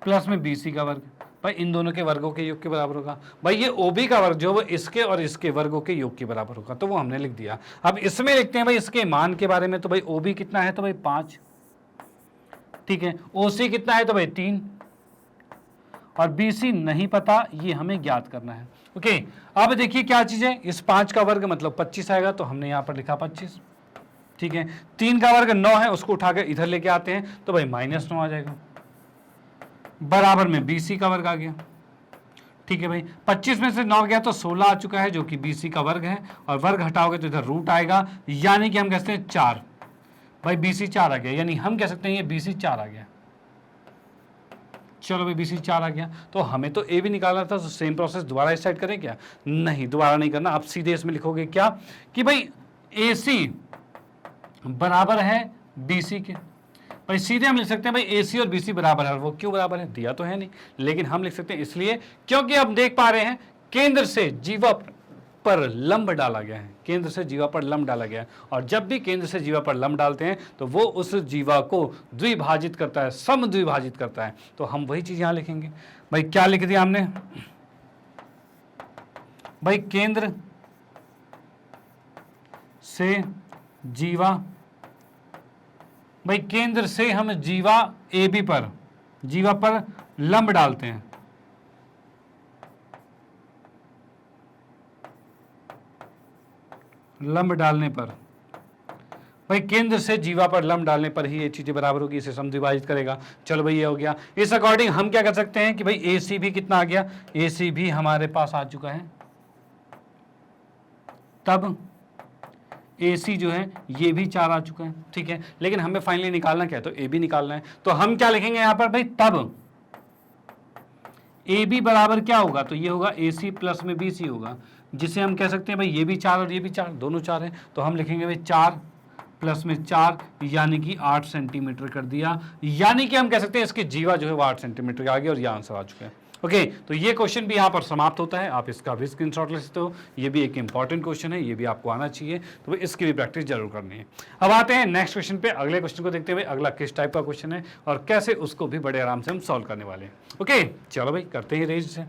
प्लस में बी सी का वर्ग। भाई इन दोनों के वर्गों के योग के बराबर होगा। भाई ये OB का वर्ग जो वो इसके और इसके वर्गों के योग के बराबर होगा, तो वो हमने लिख दिया। अब इसमें लिखते हैं भाई इसके मान के बारे में, तो भाई OB कितना है, तो भाई 5, ठीक है। OC कितना है, तो भाई 3, और BC नहीं पता, ये हमें ज्ञात करना है। ओके, अब देखिए क्या चीज है, इस 5 का वर्ग मतलब 25 आएगा, तो हमने यहां पर लिखा 25, ठीक है। 3 का वर्ग 9 है, उसको उठाकर इधर लेके आते हैं, तो भाई -9 आ जाएगा, बराबर में BC का वर्ग आ गया, ठीक है भाई। 25 में से 9 गया तो 16 आ चुका है, जो कि BC का वर्ग है, और वर्ग हटाओगे तो इधर रूट आएगा, यानी कि हम कहते हैं 4, भाई BC 4 आ गया, यानी हम कह सकते हैं ये BC 4 आ गया। चलो भाई BC 4 आ गया, तो हमें तो A भी निकालना था, तो सेम प्रोसेस दोबारा इस साइड करें क्या, नहीं दोबारा नहीं करना, आप सीधे इसमें लिखोगे क्या कि भाई AC बराबर है BC के। भाई सीधे हम लिख सकते हैं भाई AC और BC बराबर है, वो क्यों बराबर है, दिया तो है नहीं, लेकिन हम लिख सकते हैं इसलिए क्योंकि हम देख पा रहे हैं केंद्र से जीवा पर लंब डाला गया है, केंद्र से जीवा पर लंब डाला गया है, और जब भी केंद्र से जीवा पर लंब डालते हैं तो वो उस जीवा को द्विभाजित करता है, समद्विभाजित करता है, तो हम वही चीज यहां लिखेंगे। भाई क्या लिख दिया हमने, भाई केंद्र से जीवा, भाई केंद्र से हम जीवा AB पर, जीवा पर लंब डालते हैं, लंब डालने पर, भाई केंद्र से जीवा पर लंब डालने पर ही ये चीजें बराबर होगी, इसे समद्विभाजित करेगा। चलो भाई ये हो गया। इस अकॉर्डिंग हम क्या कर सकते हैं कि भाई AC भी कितना आ गया, AC भी हमारे पास आ चुका है, तब AC जो है ये भी 4 आ चुका है, ठीक है। लेकिन हमें फाइनली निकालना क्या है, तो AB निकालना है, तो हम क्या लिखेंगे यहां पर भाई, तब AB बराबर क्या होगा, तो ये होगा AC प्लस में BC होगा, जिसे हम कह सकते हैं भाई ये भी 4 और ये भी 4, दोनों 4 है, तो हम लिखेंगे भाई 4 प्लस में 4, यानी कि 8 सेंटीमीटर कर दिया, यानी कि हम कह सकते हैं इसकी जीवा जो है वो 8 सेंटीमीटर का आ गया, और ये आंसर आ चुका है। ओके, तो ये क्वेश्चन भी यहाँ पर समाप्त होता है, आप इसका भी स्क्रीनशॉट ले सकते हो, ये भी एक इंपॉर्टेंट क्वेश्चन है, ये भी आपको आना चाहिए, तो इसकी भी प्रैक्टिस जरूर करनी है। अब आते हैं नेक्स्ट क्वेश्चन पे, अगले क्वेश्चन को देखते हुए, अगला किस टाइप का क्वेश्चन है और कैसे उसको भी बड़े आराम से हम सॉल्व करने वाले हैं। ओके, चलो भाई करते हैं रेज से।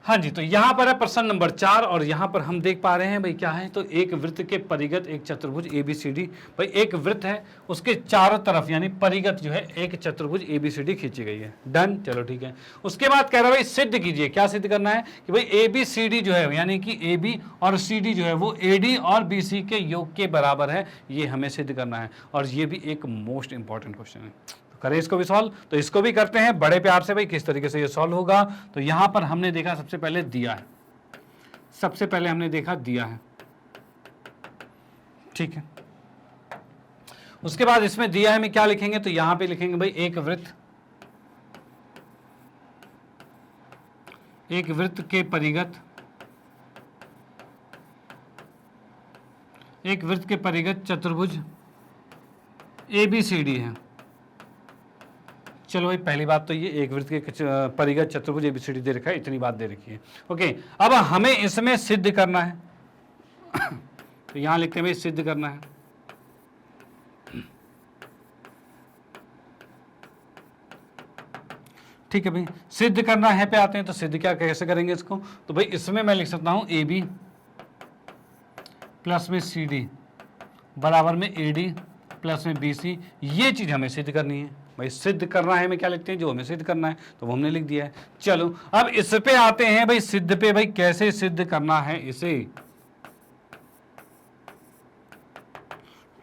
हाँ जी, तो यहाँ पर है प्रश्न नंबर 4, और यहाँ पर हम देख पा रहे हैं भाई क्या है, तो एक वृत्त के परिगत एक चतुर्भुज ABCD, भाई एक वृत्त है उसके चारों तरफ यानी परिगत जो है एक चतुर्भुज ABCD खींची गई है। डन, चलो ठीक है। उसके बाद कह रहा है भाई सिद्ध कीजिए, क्या सिद्ध करना है कि भाई ABCD जो है यानी कि AB और CD जो है वो AD और BC के योग के बराबर है, ये हमें सिद्ध करना है, और ये भी एक मोस्ट इंपॉर्टेंट क्वेश्चन है। करें इसको भी सॉल्व, तो इसको भी करते हैं बड़े प्यार से भाई, किस तरीके से ये सॉल्व होगा। तो यहां पर हमने देखा सबसे पहले दिया है, सबसे पहले हमने देखा दिया है, ठीक है। उसके बाद इसमें दिया है में क्या लिखेंगे, तो यहां पे लिखेंगे भाई एक वृत्त, एक वृत्त के परिगत, एक वृत्त के परिगत चतुर्भुज ABCD है। चलो भाई पहली बात तो ये एक वृत्त के परिगत चतुर्भुज ABCD दे रखा है, इतनी बात दे रखी है। ओके, अब हमें इसमें सिद्ध करना है तो यहां लिखते हैं भाई सिद्ध करना है, ठीक है भाई। सिद्ध करना है पे आते हैं, तो सिद्ध क्या कैसे करेंगे इसको, तो भाई इसमें मैं लिख सकता हूं AB प्लस में CD बराबर में AD प्लस में BC, ये चीज हमें सिद्ध करनी है। भाई सिद्ध करना है, हमें क्या लिखते हैं, जो हमें सिद्ध करना है, तो वो हमने लिख दिया है। चलो अब इस पे आते हैं भाई सिद्ध पे, भाई कैसे सिद्ध करना है इसे,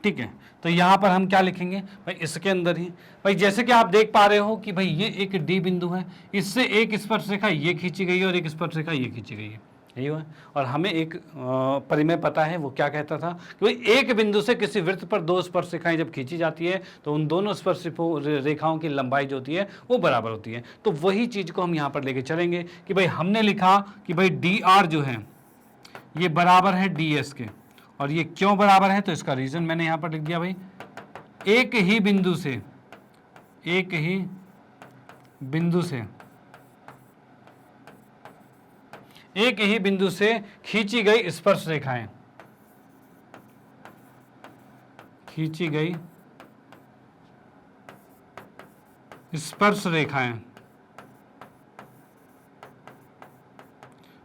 ठीक है। तो यहाँ पर हम क्या लिखेंगे भाई, इसके अंदर ही भाई जैसे कि आप देख पा रहे हो कि भाई ये एक डी बिंदु है, इससे एक स्पर्शरेखा ये खींची गई है और एक स्पर्शरेखा ये खींची गई है, यही हुआ। और हमें एक परिमेय पता है, वो क्या कहता था कि भाई एक बिंदु से किसी वृत्त पर दो स्पर्शरेखाएं जब खींची जाती है तो उन दोनों स्पर्श रेखाओं की लंबाई जो होती है वो बराबर होती है। तो वही चीज को हम यहाँ पर लेके चलेंगे कि भाई हमने लिखा कि भाई डी आर जो है ये बराबर है डी एस के, और ये क्यों बराबर है तो इसका रीजन मैंने यहाँ पर लिख दिया भाई, एक ही बिंदु से खींची गई स्पर्श रेखाएं,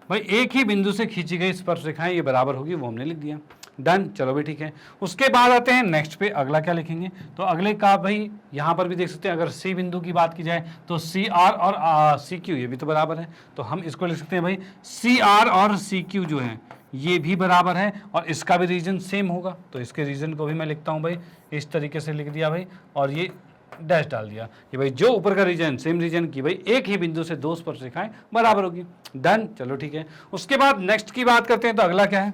भाई एक ही बिंदु से खींची गई स्पर्श रेखाएं ये बराबर होगी, वो हमने लिख दिया। डन, चलो भाई ठीक है। उसके बाद आते हैं नेक्स्ट पे, अगला क्या लिखेंगे, तो अगले का भाई यहां पर भी देख सकते हैं, अगर सी बिंदु की बात की जाए तो सी आर और सी क्यू ये भी तो बराबर है, तो हम इसको लिख सकते हैं भाई सी आर और सी क्यू जो है ये भी बराबर है, और इसका भी रीजन सेम होगा। तो इसके रीजन को भी मैं लिखता हूं भाई, इस तरीके से लिख दिया भाई, और ये डैश डाल दिया कि भाई जो ऊपर का रीजन सेम रीजन की भाई एक ही बिंदु से दो स्पर्शरेखाएं बराबर होगी। डन, चलो ठीक है। उसके बाद नेक्स्ट की बात करते हैं, तो अगला क्या है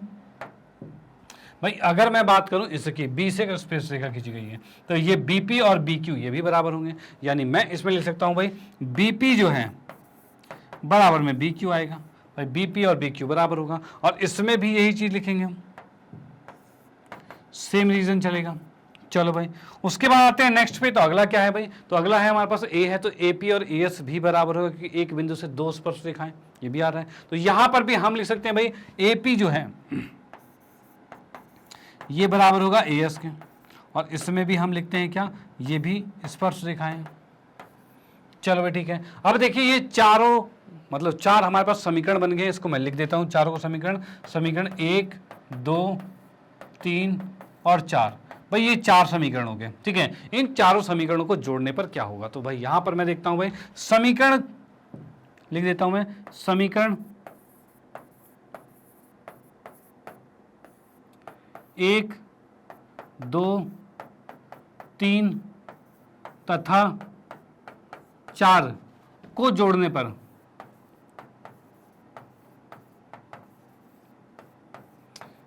भाई, अगर मैं बात करूं इसकी बी से अगर स्पर्श रेखा खींची गई है तो ये बीपी और बीक्यू ये भी बराबर होंगे, यानी मैं इसमें लिख सकता हूं भाई बीपी जो है बराबर में बीक्यू आएगा, भाई बीपी और बीक्यू बराबर होगा, और इसमें भी यही चीज लिखेंगे हम, सेम रीजन चलेगा। चलो भाई, उसके बाद आते हैं नेक्स्ट पे, तो अगला क्या है भाई, तो अगला है हमारे पास ए है, तो एपी और एएस भी बराबर होगा क्योंकि एक बिंदु से दो स्पर्श रेखाएं, ये भी आ रहा है। तो यहां पर भी हम लिख सकते हैं भाई एपी जो है ये बराबर होगा एएस के, और इसमें भी हम लिखते हैं क्या, ये भी स्पर्श रेखाएं। चलो भाई ठीक है। अब देखिए ये चारों मतलब चार हमारे पास समीकरण बन गए, इसको मैं लिख देता हूं चारों को समीकरण 1 2 3 और 4, भाई ये चार समीकरण हो गए, ठीक है। इन चारों समीकरणों को जोड़ने पर क्या होगा, तो भाई यहां पर मैं देखता हूं भाई समीकरण लिख देता हूं मैं, समीकरण 1 2 3 तथा 4 को जोड़ने पर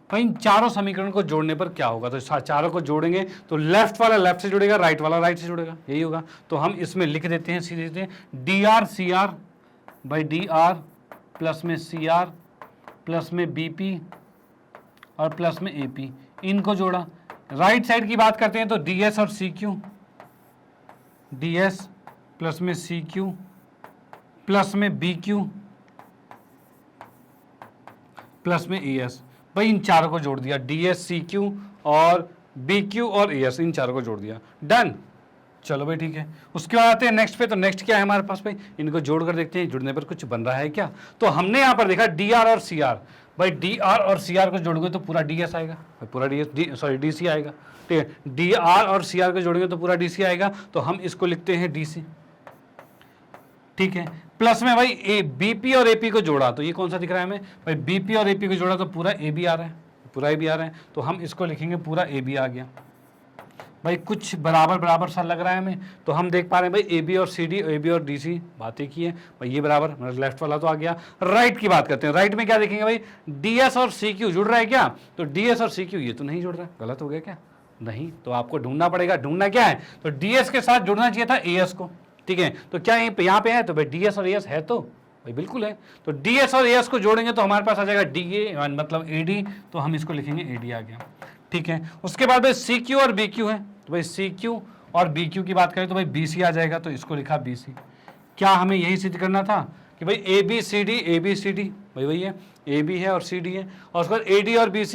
भाई इन चारों समीकरण को जोड़ने पर क्या होगा, तो चारों को जोड़ेंगे तो लेफ्ट वाला लेफ्ट से जुड़ेगा, राइट वाला राइट से जुड़ेगा, यही होगा। तो हम इसमें लिख देते हैं सीधे D R C R by D R plus में सी आर प्लस में बीपी और प्लस में एपी, इनको जोड़ा। राइट साइड की बात करते हैं तो डी एस और C Q, D S plus में सी क्यू प्लस में बी क्यू प्लस में ए एस, भाई इन चारों को जोड़ दिया, डी एस सी क्यू और बी क्यू और ए एस, इन चारों को जोड़ दिया। डन, चलो भाई ठीक है। उसके बाद आते हैं नेक्स्ट पे, तो नेक्स्ट क्या है हमारे पास भाई, इनको जोड़ कर देखते हैं जुड़ने पर कुछ बन रहा है क्या। तो हमने यहाँ पर देखा डी आर और सी आर, भाई डी आर और सी आर को जोड़ोगे तो पूरा डी एस आएगा, पूरा D S sorry D C आएगा, ठीक है। डी आर और सी आर को जोड़ेंगे तो पूरा डी सी आएगा, तो हम इसको लिखते हैं डी सी, ठीक है। प्लस में भाई ए बीपी और एपी को जोड़ा, तो ये कौन सा दिख रहा है हमें भाई, बीपी और एपी को जोड़ा तो पूरा ए बी आ रहा है, पूरा ए बी आ रहा है, तो हम इसको लिखेंगे पूरा ए बी आ गया। भाई कुछ बराबर बराबर सा लग रहा है हमें, तो हम देख पा रहे हैं भाई ए बी और सी डी, ए बी और डी सी बातें की है भाई, ये बराबर, लेफ्ट वाला तो आ गया। राइट की बात करते हैं, राइट में क्या देखेंगे भाई, डी एस और सी क्यू जुड़ रहा है क्या, तो डी एस और सी क्यू ये तो नहीं जुड़ रहा है, गलत हो गया क्या, नहीं, तो आपको ढूंढना पड़ेगा, ढूंढना क्या है, तो डी एस के साथ जुड़ना चाहिए था ए एस को, ठीक है। तो क्या यहाँ पे है, तो भाई डी एस और ए एस है, तो भाई बिल्कुल है, तो डी एस और ए एस को जोड़ेंगे तो हमारे पास आ जाएगा डी ए मतलब ए डी, तो हम इसको लिखेंगे ए डी आ गया, ठीक है। उसके बाद भाई सी क्यू और बी क्यू है, तो भाई सी क्यू और बी क्यू की बात करें तो भाई बी सी आ जाएगा, तो इसको लिखा बी सी। क्या हमें यही सिद्ध करना था कि भाई ए बी सी डी भाई वही है, ए बी है और सी डी है, और उसके बाद ए डी और बी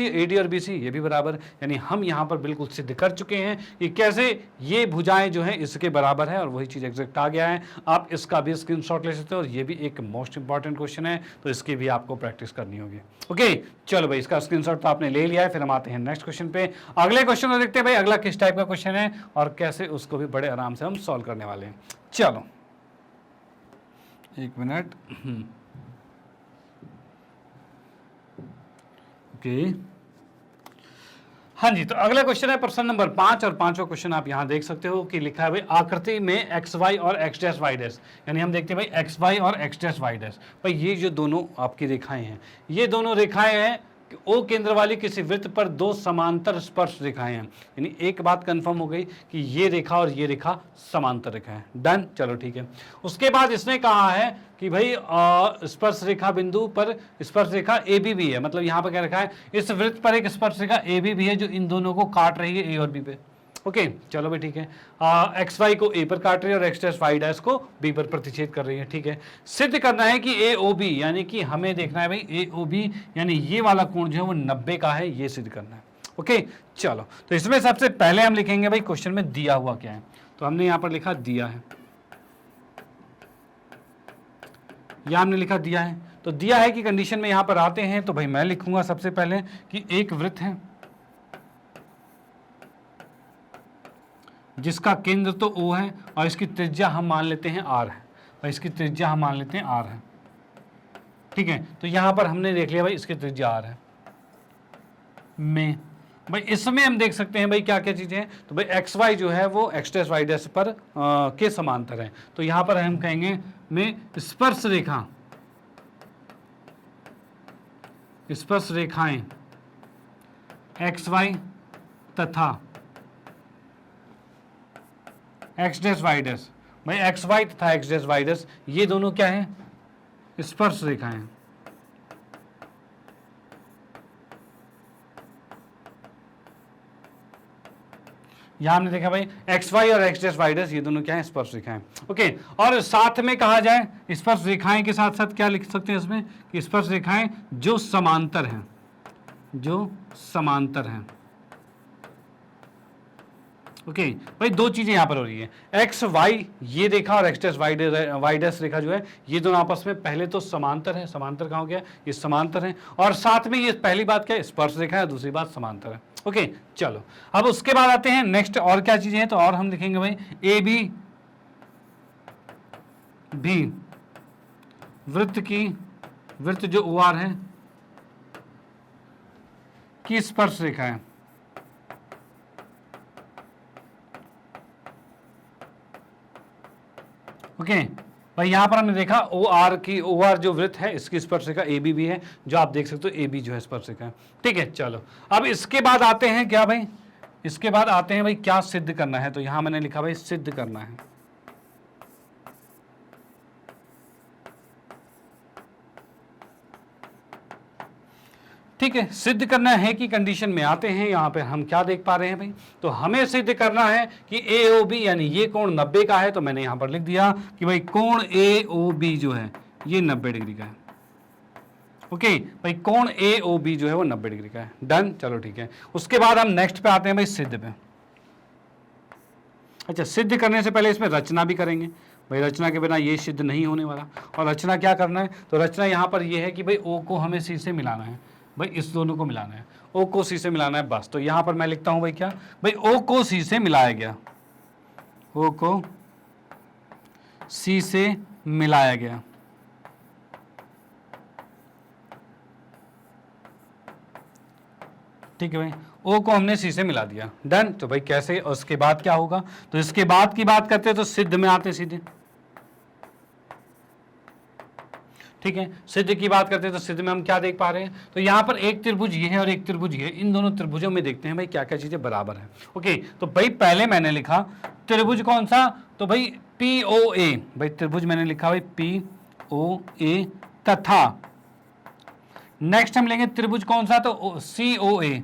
सी ये भी बराबर है, यानी हम यहाँ पर बिल्कुल सिद्ध कर चुके हैं कि कैसे ये भुजाएं जो हैं इसके बराबर है, और वही चीज़ एग्जैक्ट आ गया है। आप इसका भी स्क्रीनशॉट ले सकते हो, और ये भी एक मोस्ट इंपॉर्टेंट क्वेश्चन है, तो इसकी भी आपको प्रैक्टिस करनी होगी। ओके चलो भाई, इसका स्क्रीनशॉट तो आपने ले लिया है, फिर हम आते हैं नेक्स्ट क्वेश्चन पे। अगले क्वेश्चन को देखते हैं भाई, अगला किस टाइप का क्वेश्चन है और कैसे उसको भी बड़े आराम से हम सॉल्व करने वाले हैं। चलो एक मिनट, ओके हाँ जी, तो अगला क्वेश्चन है प्रश्न नंबर 5 और 5वां क्वेश्चन आप यहाँ देख सकते हो कि लिखा है भाई आकृति में एक्स वाई और एक्स डैश वाई डैश, यानी हम देखते हैं भाई एक्स वाई और एक्स डैश वाई डैश। भाई ये जो दोनों आपकी रेखाएं हैं, ये दोनों रेखाएं हैं कि ओ केंद्र वाली किसी वृत्त पर दो समांतर स्पर्श रेखाएं हैं। यानी एक बात कंफर्म हो गई कि ये रेखा और ये रेखा समांतर रेखा है। डन, चलो ठीक है। उसके बाद इसने कहा है कि भाई स्पर्श रेखा बिंदु पर स्पर्श रेखा ए बी भी है, मतलब यहाँ पर क्या रखा है, इस वृत्त पर एक स्पर्श रेखा ए बी भी है जो इन दोनों को काट रही है ए और बी पे। ओके, चलो भाई ठीक है। एक्स वाई को ए पर काट रही है और एक्स डैश वाई डैश को बी पर प्रतिच्छेद कर रही है। ठीक है, सिद्ध करना है कि ए ओ बी, यानी कि हमें देखना है भाई ए ओ बी यानी ये वाला कोण जो है वो 90 का है, ये सिद्ध करना है। ओके, चलो तो इसमें सबसे पहले हम लिखेंगे भाई क्वेश्चन में दिया हुआ क्या है। तो हमने यहां पर लिखा दिया है, यहां हमने लिखा दिया है। तो दिया है कि कंडीशन में यहां पर आते हैं तो भाई मैं लिखूंगा सबसे पहले कि एक वृत्त है जिसका केंद्र तो O है और इसकी त्रिज्या हम मान लेते हैं R है, और इसकी त्रिज्या हम मान लेते हैं R है। ठीक है, तो यहां पर हमने देख लिया भाई इसकी त्रिज्या R है। में भाई इसमें हम देख सकते हैं भाई क्या क्या चीजें हैं। तो भाई एक्स वाई जो है वो एक्स डैश वाई डैश पर के समांतर है। तो यहां पर हम कहेंगे में स्पर्श रेखा, स्पर्श रेखाएं एक्स वाई तथा एक्स डैश वाई डैश, भाई एक्स वाई तथा एक्स डैश वाई डैश ये दोनों क्या है, स्पर्श रेखाएं। यहां हमने देखा भाई एक्स वाई और एक्स डैश वाई डैश ये दोनों क्या है, स्पर्श रेखाएं। ओके, और साथ में कहा जाए स्पर्श रेखाएं के साथ साथ क्या लिख सकते हैं इसमें कि स्पर्श रेखाएं जो समांतर हैं, जो समांतर हैं। ओके भाई दो चीजें यहां पर हो रही है, एक्स वाई ये रेखा और एक्स डैश वाई डैश रेखा जो है ये दोनों आपस में पहले तो समांतर है। समांतर कहां हो गया, ये समांतर है, और साथ में ये पहली बात क्या है, स्पर्श रेखा है, दूसरी बात समांतर है। ओके, चलो अब उसके बाद आते हैं नेक्स्ट और क्या चीजें हैं। तो और हम लिखेंगे भाई ए बी भी वृत्त जो ओ आर है की स्पर्श रेखा है। ओके भाई यहां पर हमने देखा ओ आर जो वृत्त है इसकी स्पर्श रेखा ए बी भी है, जो आप देख सकते हो ए बी जो है स्पर्श रेखा है। ठीक है, चलो अब इसके बाद आते हैं क्या भाई, इसके बाद आते हैं भाई क्या सिद्ध करना है। तो यहां मैंने लिखा भाई सिद्ध करना है। ठीक है, सिद्ध करना है कि कंडीशन में आते हैं। यहां पे हम क्या देख पा रहे हैं भाई, तो हमें सिद्ध करना है कि ए ओ बी यानी ये कोण 90 का है। तो मैंने यहां पर लिख दिया कि भाई कोण ए ओ बी जो है ये 90 डिग्री का है। ओके भाई कोण ए ओ बी जो है वो 90 डिग्री का है। डन, चलो ठीक है। उसके बाद हम नेक्स्ट पे आते हैं भाई सिद्ध पे। अच्छा, सिद्ध करने से पहले इसमें रचना भी करेंगे भाई, रचना के बिना ये सिद्ध नहीं होने वाला। और रचना क्या करना है, तो रचना यहाँ पर ये है कि भाई ओ को हमें सी से मिलाना है, भाई इस दोनों को मिलाना है, ओ को सी से मिलाना है बस। तो यहाँ पर मैं लिखता हूँ भाई क्या, भाई ओ को सी से मिलाया गया, ओ को सी से मिलाया गया। ठीक है भाई, ओ को हमने सी से मिला दिया। डन, तो भाई कैसे, और उसके बाद क्या होगा, तो इसके बाद की बात करते हैं तो सिद्ध में आते सीधे। ठीक है, सिद्ध की बात करते हैं तो सिद्ध में हम क्या देख पा रहे हैं, तो यहां पर एक त्रिभुज ये है और एक त्रिभुज ये है। इन दोनों त्रिभुजों में देखते हैं भाई क्या क्या चीजें बराबर है। ओके, तो भाई पहले मैंने लिखा त्रिभुज कौन सा, तो भाई पी ओ ए, भाई त्रिभुज मैंने लिखा भाई पी ओ ए तथा नेक्स्ट हम लेंगे त्रिभुज कौन सा, तो सी ओ ए,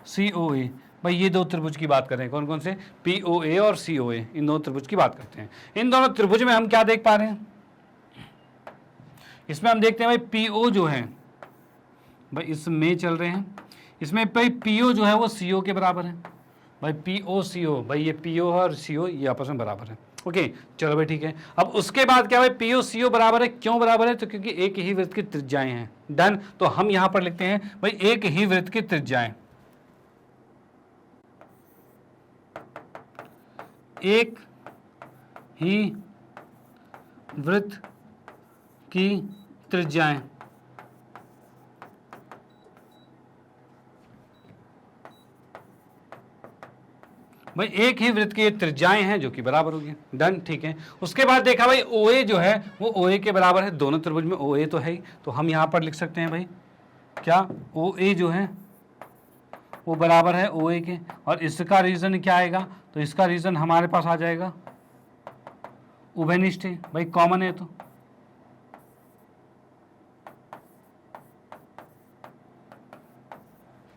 सी ओ ए। भाई ये दो त्रिभुज की बात कर रहे हैं, कौन कौन से, पी ओ ए और सी ओ ए, इन दोनों त्रिभुज की बात करते हैं। इन दोनों त्रिभुज में हम क्या देख पा रहे हैं, इसमें हम देखते हैं भाई पी ओ जो है भाई इसमें चल रहे हैं, इसमें भाई पी ओ जो है वो सी ओ के बराबर है। भाई पी ओ सी ओ, भाई ये पी ओ और सी ओ ये आपस में बराबर है। ओके, चलो भाई ठीक है। अब उसके बाद क्या भाई पी ओ सी ओ बराबर है, क्यों बराबर है, तो क्योंकि एक ही वृत्त की त्रिज्याएं हैं। डन, तो हम यहां पर लिखते हैं भाई एक ही वृत्त की त्रिज्याएं, एक ही वृत्त की त्रिज्याएं। भाई एक ही वृत्त की त्रिज्याएं हैं जो कि बराबर होगी। डन, ठीक है। उसके बाद देखा भाई OA जो है वो OA के बराबर है, दोनों त्रिभुज में OA तो है ही, तो हम यहां पर लिख सकते हैं भाई क्या OA जो है वो बराबर है OA के। और इसका रीजन क्या आएगा, तो इसका रीजन हमारे पास आ जाएगा उभयनिष्ठ है, भाई कॉमन है तो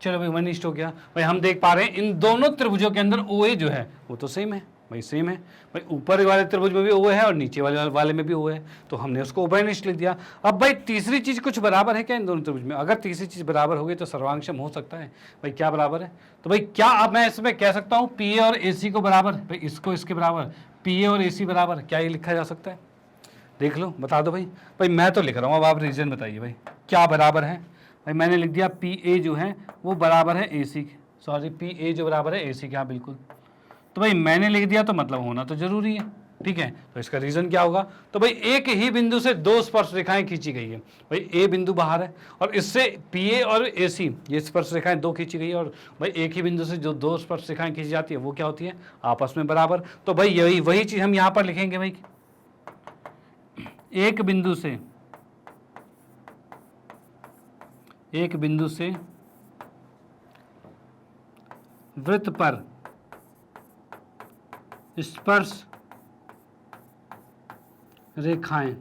चलो भाई उभयनिष्ठ हो गया। भाई हम देख पा रहे हैं इन दोनों त्रिभुजों के अंदर OA जो है वो तो सेम है, भाई सेम है। भाई ऊपर वाले त्रिभुज में भी OA है और नीचे वाले में भी OA है, तो हमने उसको उभयनिष्ठ लिख दिया। अब भाई तीसरी चीज कुछ बराबर है क्या इन दोनों त्रिभुज में? अगर तीसरी चीज बराबर होगी तो सर्वांशम हो सकता है। भाई क्या बराबर है, तो भाई क्या अब मैं इसमें कह सकता हूँ PA और AC को बराबर, भाई इसको इसके बराबर, PA और AC बराबर, क्या ये लिखा जा सकता है? देख लो, बता दो भाई। भाई मैं तो लिख रहा हूँ, अब आप रीजन बताइए भाई क्या बराबर है। भाई मैंने लिख दिया PA जो है वो बराबर है AC के, सॉरी PA जो बराबर है AC के, हाँ बिल्कुल। तो भाई मैंने लिख दिया तो मतलब होना तो जरूरी है, ठीक है। तो इसका रीजन क्या होगा, तो भाई एक ही बिंदु से दो स्पर्श रेखाएं खींची गई है। भाई A बिंदु बाहर है और इससे PA और AC ये स्पर्श रेखाएं दो खींची गई है, और भाई एक ही बिंदु से जो दो स्पर्श रेखाएं खींची जाती है वो क्या होती है, आपस में बराबर। तो भाई यही वही चीज हम यहाँ पर लिखेंगे भाई, एक बिंदु से वृत्त पर स्पर्श रेखाएं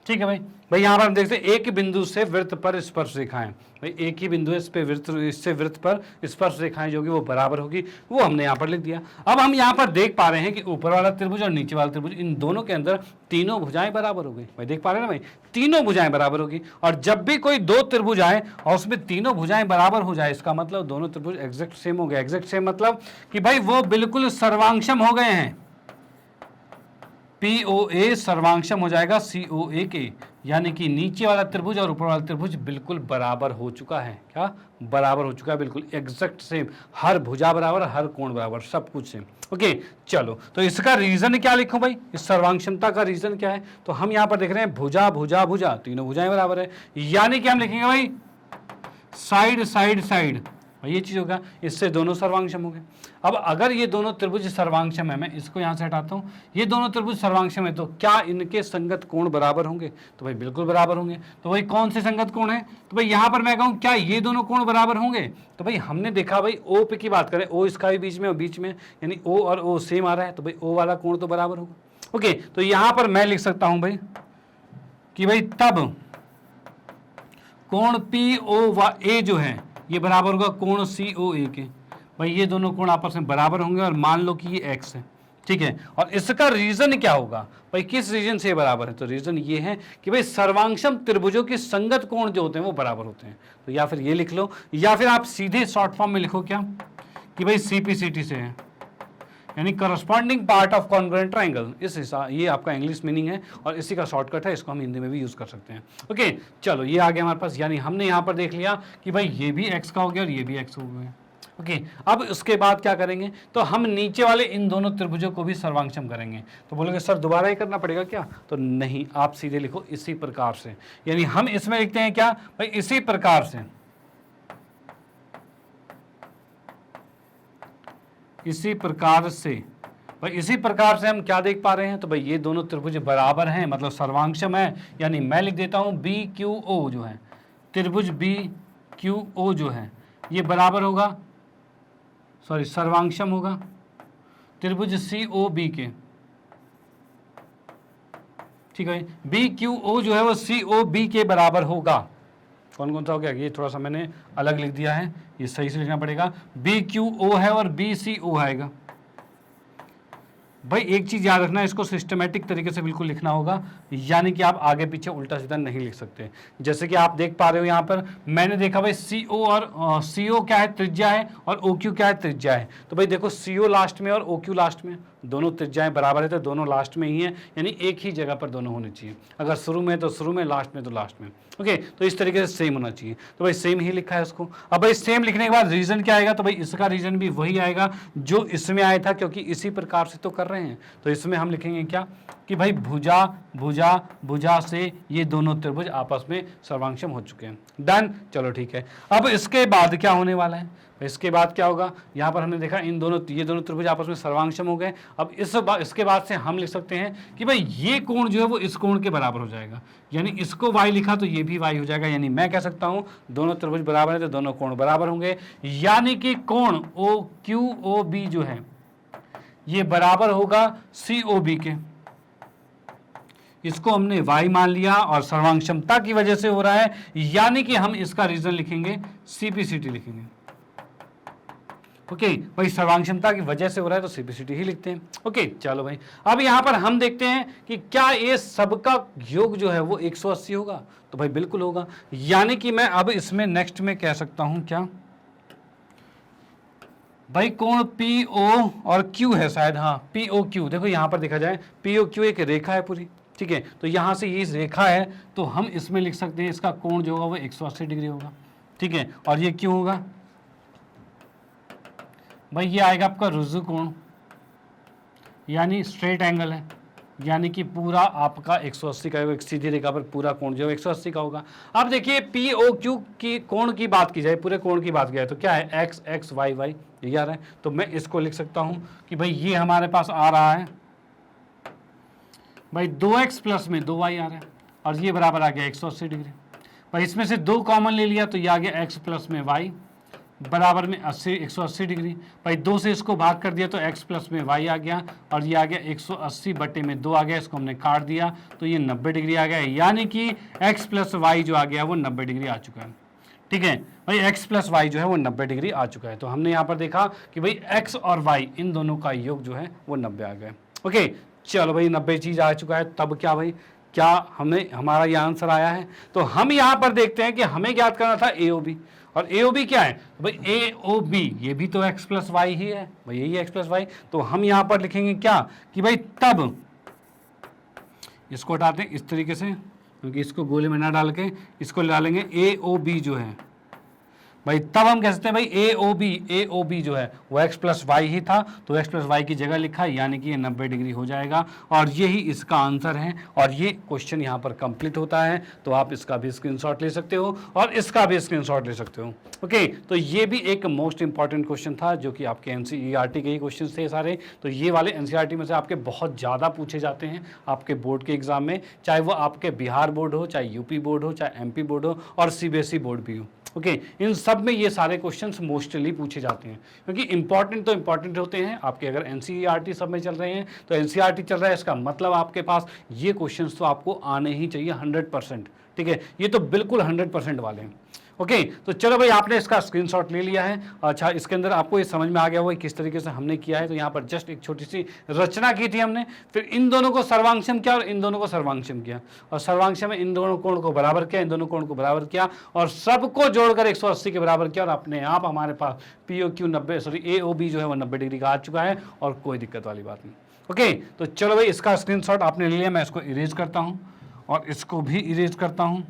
ठीक है भाई। भाई यहाँ पर हम देखते हैं एक बिंदु से वृत्त पर स्पर्श रेखाएं, भाई एक ही बिंदु है, इस पे वृत्त, इससे वृत्त पर स्पर्श रेखाएं जो होगी वो बराबर होगी, वो हमने यहाँ पर लिख दिया। अब हम यहाँ पर देख पा रहे हैं कि ऊपर वाला त्रिभुज और नीचे वाला त्रिभुज, इन दोनों के अंदर तीनों भुजाएं बराबर हो गई। भाई देख पा रहे हैं ना भाई, तीनों भुजाएं बराबर होगी। और जब भी कोई दो त्रिभुज आए और उसमें तीनों भुजाएं बराबर हो जाए, इसका मतलब दोनों त्रिभुज एग्जैक्ट सेम हो गए। एग्जैक्ट सेम मतलब कि भाई वो बिल्कुल सर्वांशम हो गए हैं। POA सर्वांशम हो जाएगा COA के, यानी कि नीचे वाला त्रिभुज और ऊपर वाला त्रिभुज बिल्कुल बराबर हो चुका है। क्या बराबर हो चुका है, बिल्कुल एग्जैक्ट सेम, हर भुजा बराबर, हर कोण बराबर, सब कुछ सेम। ओके चलो, तो इसका रीजन क्या लिखूं भाई, इस सर्वांशमता का रीजन क्या है, तो हम यहां पर देख रहे हैं भुजा भुजा भुजा, तीनों भुजाएं बराबर है, यानी कि हम लिखेंगे भाई साइड साइड साइड, ये चीज होगा, इससे दोनों सर्वांशम हो गए। अब अगर ये दोनों त्रिभुज सर्वांशम है, मैं इसको यहां से हटाता हूं, ये दोनों त्रिभुज सर्वांशम है, तो क्या इनके संगत कोण बराबर होंगे, तो भाई बिल्कुल बराबर होंगे। तो भाई कौन से संगत कोण है, तो भाई यहां पर मैं कहूं क्या ये दोनों कोण बराबर होंगे, तो भाई हमने देखा भाई O पे की बात करें, O इसका भी बीच में और बीच में, यानी O और O सेम आ रहा है, तो भाई O वाला कोण तो बराबर होगा। ओके, तो यहां पर मैं लिख सकता हूं भाई कि भाई तब कोण POA जो है ये बराबर होगा कोण COA के। भाई ये दोनों कोण आपस में बराबर होंगे और मान लो कि ये x है, ठीक है। और इसका रीजन क्या होगा, भाई किस रीजन से बराबर है, तो रीजन ये है कि भाई सर्वांशम त्रिभुजों के संगत कोण जो होते हैं वो बराबर होते हैं। तो या फिर ये लिख लो, या फिर आप सीधे शॉर्ट फॉर्म में लिखो क्या कि भाई CPCT से है, यानी corresponding part of congruent triangle. इस हिसाब, ये आपका इंग्लिश मीनिंग है और इसी का शॉर्टकट है, इसको हम हिंदी में भी यूज कर सकते हैं। ओके चलो, ये आ गया हमारे पास, यानी हमने यहाँ पर देख लिया कि भाई ये भी x का हो गया और ये भी x हो गया। ओके अब उसके बाद क्या करेंगे, तो हम नीचे वाले इन दोनों त्रिभुजों को भी सर्वांशम करेंगे। तो बोलोगे सर दोबारा ही करना पड़ेगा क्या, तो नहीं, आप सीधे लिखो इसी प्रकार से, यानी हम इसमें लिखते हैं क्या भाई, इसी प्रकार से, इसी प्रकार से। भाई इसी प्रकार से हम क्या देख पा रहे हैं, तो भाई ये दोनों त्रिभुज बराबर हैं, मतलब सर्वांशम है, यानी मैं लिख देता हूं BQO जो है, त्रिभुज BQO जो है ये बराबर होगा, सॉरी सर्वांशम होगा त्रिभुज COB के, ठीक है। BQO जो है वो COB के बराबर होगा। कौन कौन सा हो गया, ये थोड़ा सा मैंने अलग लिख दिया है, ये सही से लिखना पड़ेगा। BQO है और BCO आएगा। भाई एक चीज याद रखना, इसको सिस्टमेटिक तरीके से बिल्कुल लिखना होगा, यानी कि आप आगे पीछे उल्टा सीधा नहीं लिख सकते। जैसे कि आप देख पा रहे हो यहाँ पर मैंने देखा भाई CO और CO क्या है, त्रिज्या है, और OQ क्या है, त्रिज्या है। तो भाई देखो CO लास्ट में और OQ लास्ट में, दोनों त्रिज्याएं बराबर है तो दोनों लास्ट में ही है, यानी एक ही जगह पर दोनों होने चाहिए। अगर शुरू में तो शुरू में, लास्ट में तो लास्ट में। ओके, तो इस तरीके से सेम होना चाहिए। तो भाई सेम ही लिखा है इसको। अब भाई सेम लिखने के बाद रीजन क्या आएगा, तो भाई इसका रीजन भी वही आएगा जो इसमें आया था, क्योंकि इसी प्रकार से तो कर रहे हैं। तो इसमें हम लिखेंगे क्या कि भाई भुजा भुजा भुजा से ये दोनों त्रिभुज आपस में सर्वांगसम हो चुके हैं। डन, चलो ठीक है। अब इसके बाद क्या होने वाला है, इसके बाद क्या होगा, यहाँ पर हमने देखा ये दोनों त्रिभुज आपस में सर्वांगसम हो गए। अब इसके बाद से हम लिख सकते हैं कि भाई ये कोण जो है वो इस कोण के बराबर हो जाएगा, यानी इसको y लिखा तो ये भी y हो जाएगा। यानी मैं कह सकता हूँ दोनों त्रिभुज बराबर है तो दोनों कोण बराबर होंगे, यानी कि कोण OQOB जो है ये बराबर होगा COB के। इसको हमने y मान लिया और सर्वांगक्षमता की वजह से हो रहा है, यानी कि हम इसका रीजन लिखेंगे CPCT लिखेंगे। ओके, भाई सर्वांगक्षमता की वजह से हो रहा है तो CPCT ही लिखते हैं। ओके, चलो भाई अब यहां पर हम देखते हैं कि क्या ये सबका योग जो है वो 180 होगा, तो भाई बिल्कुल होगा। यानी कि मैं अब इसमें नेक्स्ट में कह सकता हूं क्या भाई कोण PO और Q है शायद, हाँ POQ। देखो यहां पर देखा जाए POQ एक रेखा है पूरी, ठीक है। तो यहां से ये रेखा है तो हम इसमें लिख सकते हैं इसका कोण जो होगा वो 180 डिग्री होगा, ठीक है। और ये क्यों होगा भाई, ये आएगा आपका रुजु कोण, यानी स्ट्रेट एंगल है, यानी कि पूरा आपका 180 का होगा। एक सीधी रेखा पर पूरा कोण जो है 180 का होगा। अब देखिए POQ की कोण की बात की जाए, पूरे कोण की बात की जाए तो क्या है x x y y ये आ रहा है। तो मैं इसको लिख सकता हूं कि भाई ये हमारे पास आ रहा है भाई 2x प्लस में 2y आ रहा है, और ये बराबर आ गया 180 डिग्री। भाई इसमें से 2 कॉमन ले लिया तो ये आ गया x प्लस में y बराबर में 180 डिग्री। भाई 2 से इसको भाग कर दिया तो x प्लस में y आ गया, और ये आ गया 180 बटे में 2 आ गया, इसको हमने काट दिया तो ये 90 डिग्री आ गया, यानी कि x प्लस वाई जो आ गया वो 90 डिग्री आ चुका है, ठीक है। भाई x प्लस वाई जो है वो 90 डिग्री आ चुका है। तो हमने यहाँ पर देखा कि भाई x और y इन दोनों का योग जो है वो 90 आ गया। ओके, चलो भाई 90 चीज आ चुका है। तब क्या भाई, क्या हमारा ये आंसर आया है। तो हम यहाँ पर देखते हैं कि हमें ज्ञात करना था AOB, और AOB क्या है तो भाई AOB ये भी तो x प्लस वाई ही है, भाई यही x प्लस वाई। तो हम यहाँ पर लिखेंगे क्या कि भाई तब इसको हटाते हैं इस तरीके से, क्योंकि इसको गोले में ना डाल के इसको डालेंगे AOB जो है भाई, तब हम कह सकते हैं भाई AOB जो है वो x प्लस वाई ही था, तो x प्लस वाई की जगह लिखा, यानी कि ये 90 डिग्री हो जाएगा, और यही इसका आंसर है। और ये क्वेश्चन यहाँ पर कंप्लीट होता है। तो आप इसका भी स्क्रीनशॉट ले सकते हो और इसका भी स्क्रीनशॉट ले सकते हो। ओके, तो ये भी एक मोस्ट इंपॉर्टेंट क्वेश्चन था जो कि आपके NCERT के ही क्वेश्चन थे सारे। तो ये वाले NCERT में से आपके बहुत ज़्यादा पूछे जाते हैं आपके बोर्ड के एग्जाम में, चाहे वो आपके बिहार बोर्ड हो, चाहे UP बोर्ड हो, चाहे MP बोर्ड हो, और CBSE बोर्ड भी हो। ओके, इन सब में ये सारे क्वेश्चंस मोस्टली पूछे जाते हैं, क्योंकि इंपॉर्टेंट तो इंपॉर्टेंट होते हैं आपके। अगर NCERT सब में चल रहे हैं तो NCERT चल रहा है, इसका मतलब आपके पास ये क्वेश्चंस तो आपको आने ही चाहिए 100%, ठीक है। ये तो बिल्कुल 100% वाले हैं। ओके, तो चलो भाई आपने इसका स्क्रीनशॉट ले लिया है। अच्छा, इसके अंदर आपको ये समझ में आ गया होगा किस तरीके से हमने किया है। तो यहाँ पर जस्ट एक छोटी सी रचना की थी हमने, फिर इन दोनों को सर्वांगक्षम किया और इन दोनों को सर्वांगक्षम किया, और सर्वांगक्षम में इन दोनों कोण को बराबर किया, इन दोनों कोण को बराबर किया, और सबको जोड़कर 180 के बराबर किया, और अपने आप हमारे पास AOB जो है वो 90 डिग्री का आ चुका है, और कोई दिक्कत वाली बात नहीं। ओके, तो चलो भाई इसका स्क्रीनशॉट आपने ले लिया। मैं इसको इरेज करता हूँ और इसको भी इरेज करता हूँ,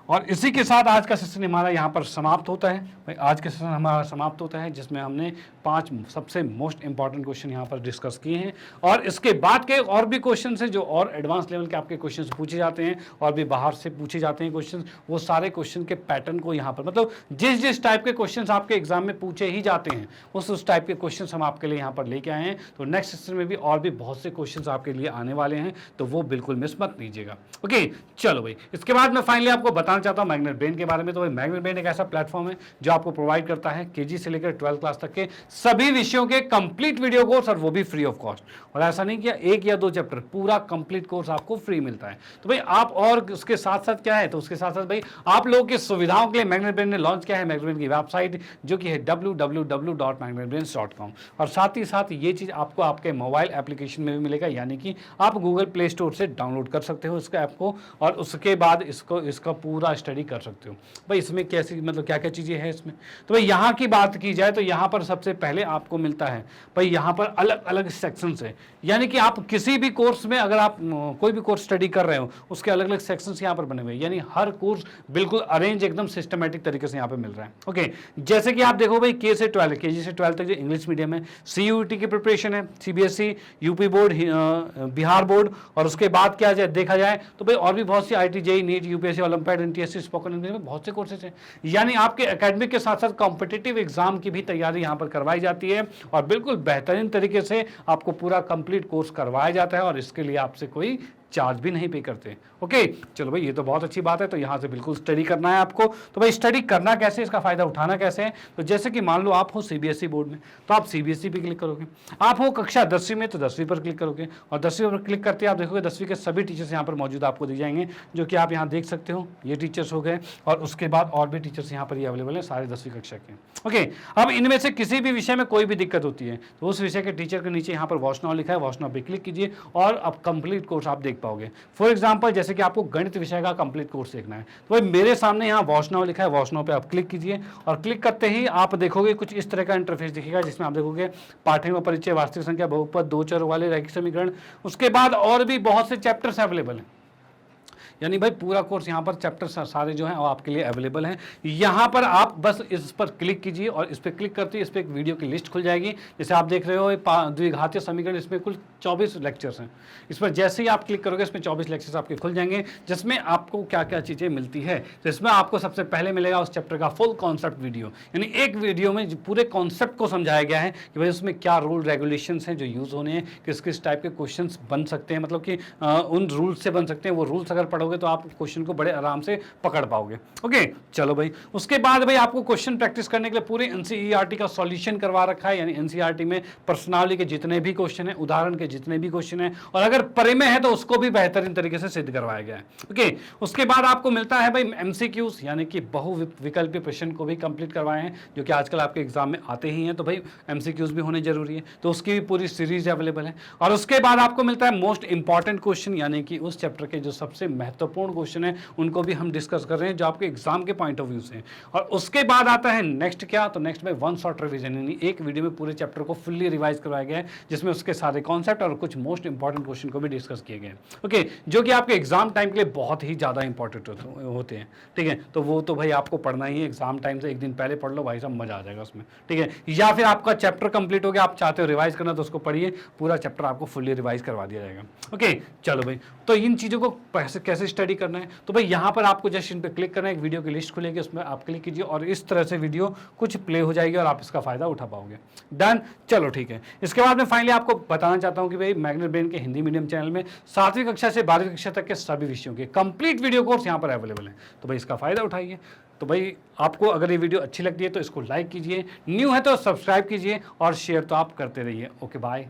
और इसी के साथ आज का सेशन हमारा यहाँ पर समाप्त होता है। भाई आज का सेशन हमारा समाप्त होता है, जिसमें हमने 5 सबसे मोस्ट इंपॉर्टेंट क्वेश्चन यहाँ पर डिस्कस किए हैं, और इसके बाद के और भी क्वेश्चन हैं जो और एडवांस लेवल के आपके क्वेश्चन पूछे जाते हैं, और भी बाहर से पूछे जाते हैं क्वेश्चन। वो सारे क्वेश्चन के पैटर्न को यहाँ पर, मतलब जिस टाइप के क्वेश्चन आपके एग्जाम में पूछे ही जाते हैं उस टाइप के क्वेश्चन हम आपके लिए यहाँ पर लेके आए हैं। तो नेक्स्ट सेशन में भी और भी बहुत से क्वेश्चन आपके लिए आने वाले हैं, तो वो बिल्कुल मिस मत कीजिएगा। ओके, चलो भाई इसके बाद मैं फाइनली आपको बताना चाहता हूँ मैग्नेट ब्रेन के बारे में। तो भाई मैग्नेट ब्रेन एक ऐसा प्लेटफॉर्म है जो आपको प्रोवाइड करता है KG से लेकर 12th क्लास तक के सभी विषयों के कंप्लीट वीडियो कोर्स, और वो भी फ्री ऑफ कॉस्ट। और ऐसा नहीं किया 1 या 2 चैप्टर, पूरा कंप्लीट कोर्स आपको फ्री मिलता है। तो भाई आप, और उसके साथ साथ क्या है, तो उसके साथ साथ भाई आप लोगों की सुविधाओं के लिए मैग्नेट ब्रेन ने लॉन्च किया है मैग्नेट ब्रेन की वेबसाइट, जो कि है www.magnetbrains.com। और साथ ही साथ ये चीज आपको आपके मोबाइल एप्लीकेशन में भी मिलेगा, यानी कि आप गूगल प्ले स्टोर से डाउनलोड कर सकते हो इसका ऐप को, और उसके बाद इसका पूरा पूरा स्टडी कर सकते हो। भाई इसमें कैसी मतलब क्या क्या चीज़ें हैं इसमें, तो भाई यहाँ की बात की जाए तो यहाँ पर सबसे पहले आपको मिलता है भाई यहाँ पर अलग अलग सेक्शंस है, यानी कि आप किसी भी कोर्स में अगर आप कोई भी कोर्स स्टडी कर रहे हो उसके अलग अलग सेक्शंस यहाँ पर बने हुए हैं, यानी हर कोर्स बिल्कुल अरेंज एकदम सिस्टमेटिक तरीके से यहाँ पे मिल रहा है। ओके, जैसे कि आप देखो भाई के से 12 केजी से 12 तक जो इंग्लिश मीडियम है, सीयूईटी की प्रिपरेशन है, CBSE, UP board, Bihar board, और उसके बाद क्या जाए देखा जाए तो भाई और भी बहुत सी IIT, JEE, NEET, UPSC, Olympiad, NTSC, spoken English में बहुत से कोर्सेज हैं। यानी आपके एकेडमिक के साथ साथ कॉम्पिटिटिव एग्जाम की भी तैयारी यहाँ पर करवाई जाती है और बिल्कुल बेहतरीन तरीके से आपको पूरा कंप्लीट कोर्स करवाया जाता है और इसके लिए आपसे कोई चार्ज भी नहीं पे करते। ओके, चलो भाई ये तो बहुत अच्छी बात है, तो यहाँ से बिल्कुल स्टडी करना है आपको। तो भाई स्टडी करना कैसे, इसका फायदा उठाना कैसे है, तो जैसे कि मान लो आप हो सीबीएसई बोर्ड में तो आप सीबीएसई पे क्लिक करोगे, आप हो कक्षा 10वीं में तो 10वीं पर क्लिक करोगे, और 10वीं पर क्लिक करते आप देखोगे 10वीं के सभी टीचर्स यहाँ पर मौजूद आपको दिख जाएंगे, जो कि आप यहाँ देख सकते हो, ये टीचर्स हो गए, और उसके बाद और भी टीचर्स यहाँ पर ये अवेलेबल है सारे 10वीं कक्षा के। ओके, अब इनमें से किसी भी विषय में कोई भी दिक्कत होती है तो उस विषय के टीचर के नीचे यहाँ पर वॉच नाउ लिखा है, वॉच नाउ पे क्लिक कीजिए और अब कंप्लीट कोर्स आप देख पाओगे। फॉर एग्जांपल जैसे कि आपको गणित विषय का कंप्लीट कोर्स देखना है तो भाई मेरे सामने यहाँ वॉच नाउ लिखा है, वॉच नाउ पे आप क्लिक कीजिए और क्लिक करते ही आप देखोगे कुछ इस तरह का इंटरफेस दिखेगा, जिसमें आप देखोगे पाठ्यक्रम परिचय, वास्तविक संख्या, बहुपद, दो चर वाले रैखिक समीकरण, उसके बाद और भी बहुत से चैप्टर्स अवेलेबल हैं। यानी भाई पूरा कोर्स यहाँ पर चैप्टर सारे जो हैं वो आपके लिए अवेलेबल हैं। यहाँ पर आप बस इस पर क्लिक कीजिए और इस पर क्लिक करते ही इस पर एक वीडियो की लिस्ट खुल जाएगी। जैसे आप देख रहे हो द्विघातीय समीकरण, इसमें कुल 24 लेक्चर्स हैं। इस पर जैसे ही आप क्लिक करोगे इसमें 24 लेक्चर्स आपके खुल जाएंगे, जिसमें आपको क्या क्या चीज़ें मिलती है। तो इसमें आपको सबसे पहले मिलेगा उस चैप्टर का फुल कॉन्सेप्ट वीडियो, यानी एक वीडियो में पूरे कॉन्सेप्ट को समझाया गया है कि भाई उसमें क्या रूल रेगुलेशंस हैं जो यूज़ होने हैं, किस किस टाइप के क्वेश्चन बन सकते हैं, मतलब कि उन रूल्स से बन सकते हैं। वो रूल्स अगर पढ़ोगे तो आप क्वेश्चन को बड़े आराम से पकड़ पाओगे। ओके, चलो भाई उसके बाद भाई आपको क्वेश्चन प्रैक्टिस करने के लिए पूरे एनसीईआरटी का सॉल्यूशन करवा रखा है, यानी एनसीईआरटी में प्रश्नावली के जितने भी क्वेश्चन हैं, उदाहरण के जितने भी क्वेश्चन हैं, और अगर परिमेय है तो उसको भी बेहतरीन तरीके से सिद्ध करवाया गया है। ओके, उसके बाद आपको मिलता है भाई एमसीक्यूज, यानी कि बहुविकल्पीय प्रश्न को भी कंप्लीट करवाए हैं, जो कि आजकल आपके एग्जाम में आते ही हैं, तो भाई एमसीक्यूज भी होने जरूरी है, तो उसकी भी पूरी सीरीज अवेलेबल है। और उसके बाद आपको मिलता है मोस्ट इंपॉर्टेंट क्वेश्चन, यानी कि उस चैप्टर के जो सबसे महत्वपूर्ण क्वेश्चन है उनको भी हम डिस्कस कर रहे हैं, जो आपके एग्जाम के पॉइंट ऑफ व्यू से। और उसके बाद आता है नेक्स्ट क्या, तो नेक्स्ट में वन शॉट रिवीजन, यानी एक वीडियो में पूरे चैप्टर को फुल्ली रिवाइज करवाया गया है, जिसमें उसके सारे कॉन्सेप्ट और कुछ मोस्ट इंपॉर्टेंट क्वेश्चन को भी डिस्कस किए गए। ओके, जो कि आपके एग्जाम टाइम के लिए बहुत ही ज़्यादा इंपॉर्टेंट होते हैं। ठीक है, तो वो तो भाई आपको पढ़ना ही है, एग्जाम टाइम से एक दिन पहले पढ़ लो भाई साहब, मजा आ जाएगा उसमें। ठीक है, या फिर आपका चैप्टर कंप्लीट हो गया, आप चाहते हो रिवाइज करना तो उसको पढ़िए, पूरा चैप्टर आपको फुल्ली रिवाइज करवा दिया जाएगा। ओके, चलो भाई, तो इन चीज़ों को कैसे स्टडी करना है, तो भाई यहाँ पर आपको जस्ट इन पे क्लिक करना है, एक वीडियो की लिस्ट खुलेगी, उसमें आप क्लिक कीजिए और इस तरह से वीडियो कुछ प्ले हो जाएगी और आप इसका फायदा उठा पाओगे। डन, चलो ठीक है। इसके बाद में फाइनली आपको बताना चाहता हूँ कि भाई मैग्नेट ब्रेन के हिंदी मीडियम चैनल में 7वीं कक्षा से 12वीं कक्षा तक के सभी विषयों के कंप्लीट वीडियो कोर्स यहाँ पर अवेलेबल है, तो भाई इसका फायदा उठाइए। तो भाई आपको अगर ये वीडियो अच्छी लगती है तो इसको लाइक कीजिए, न्यू है तो सब्सक्राइब कीजिए और शेयर तो आप करते रहिए। Okay, bye.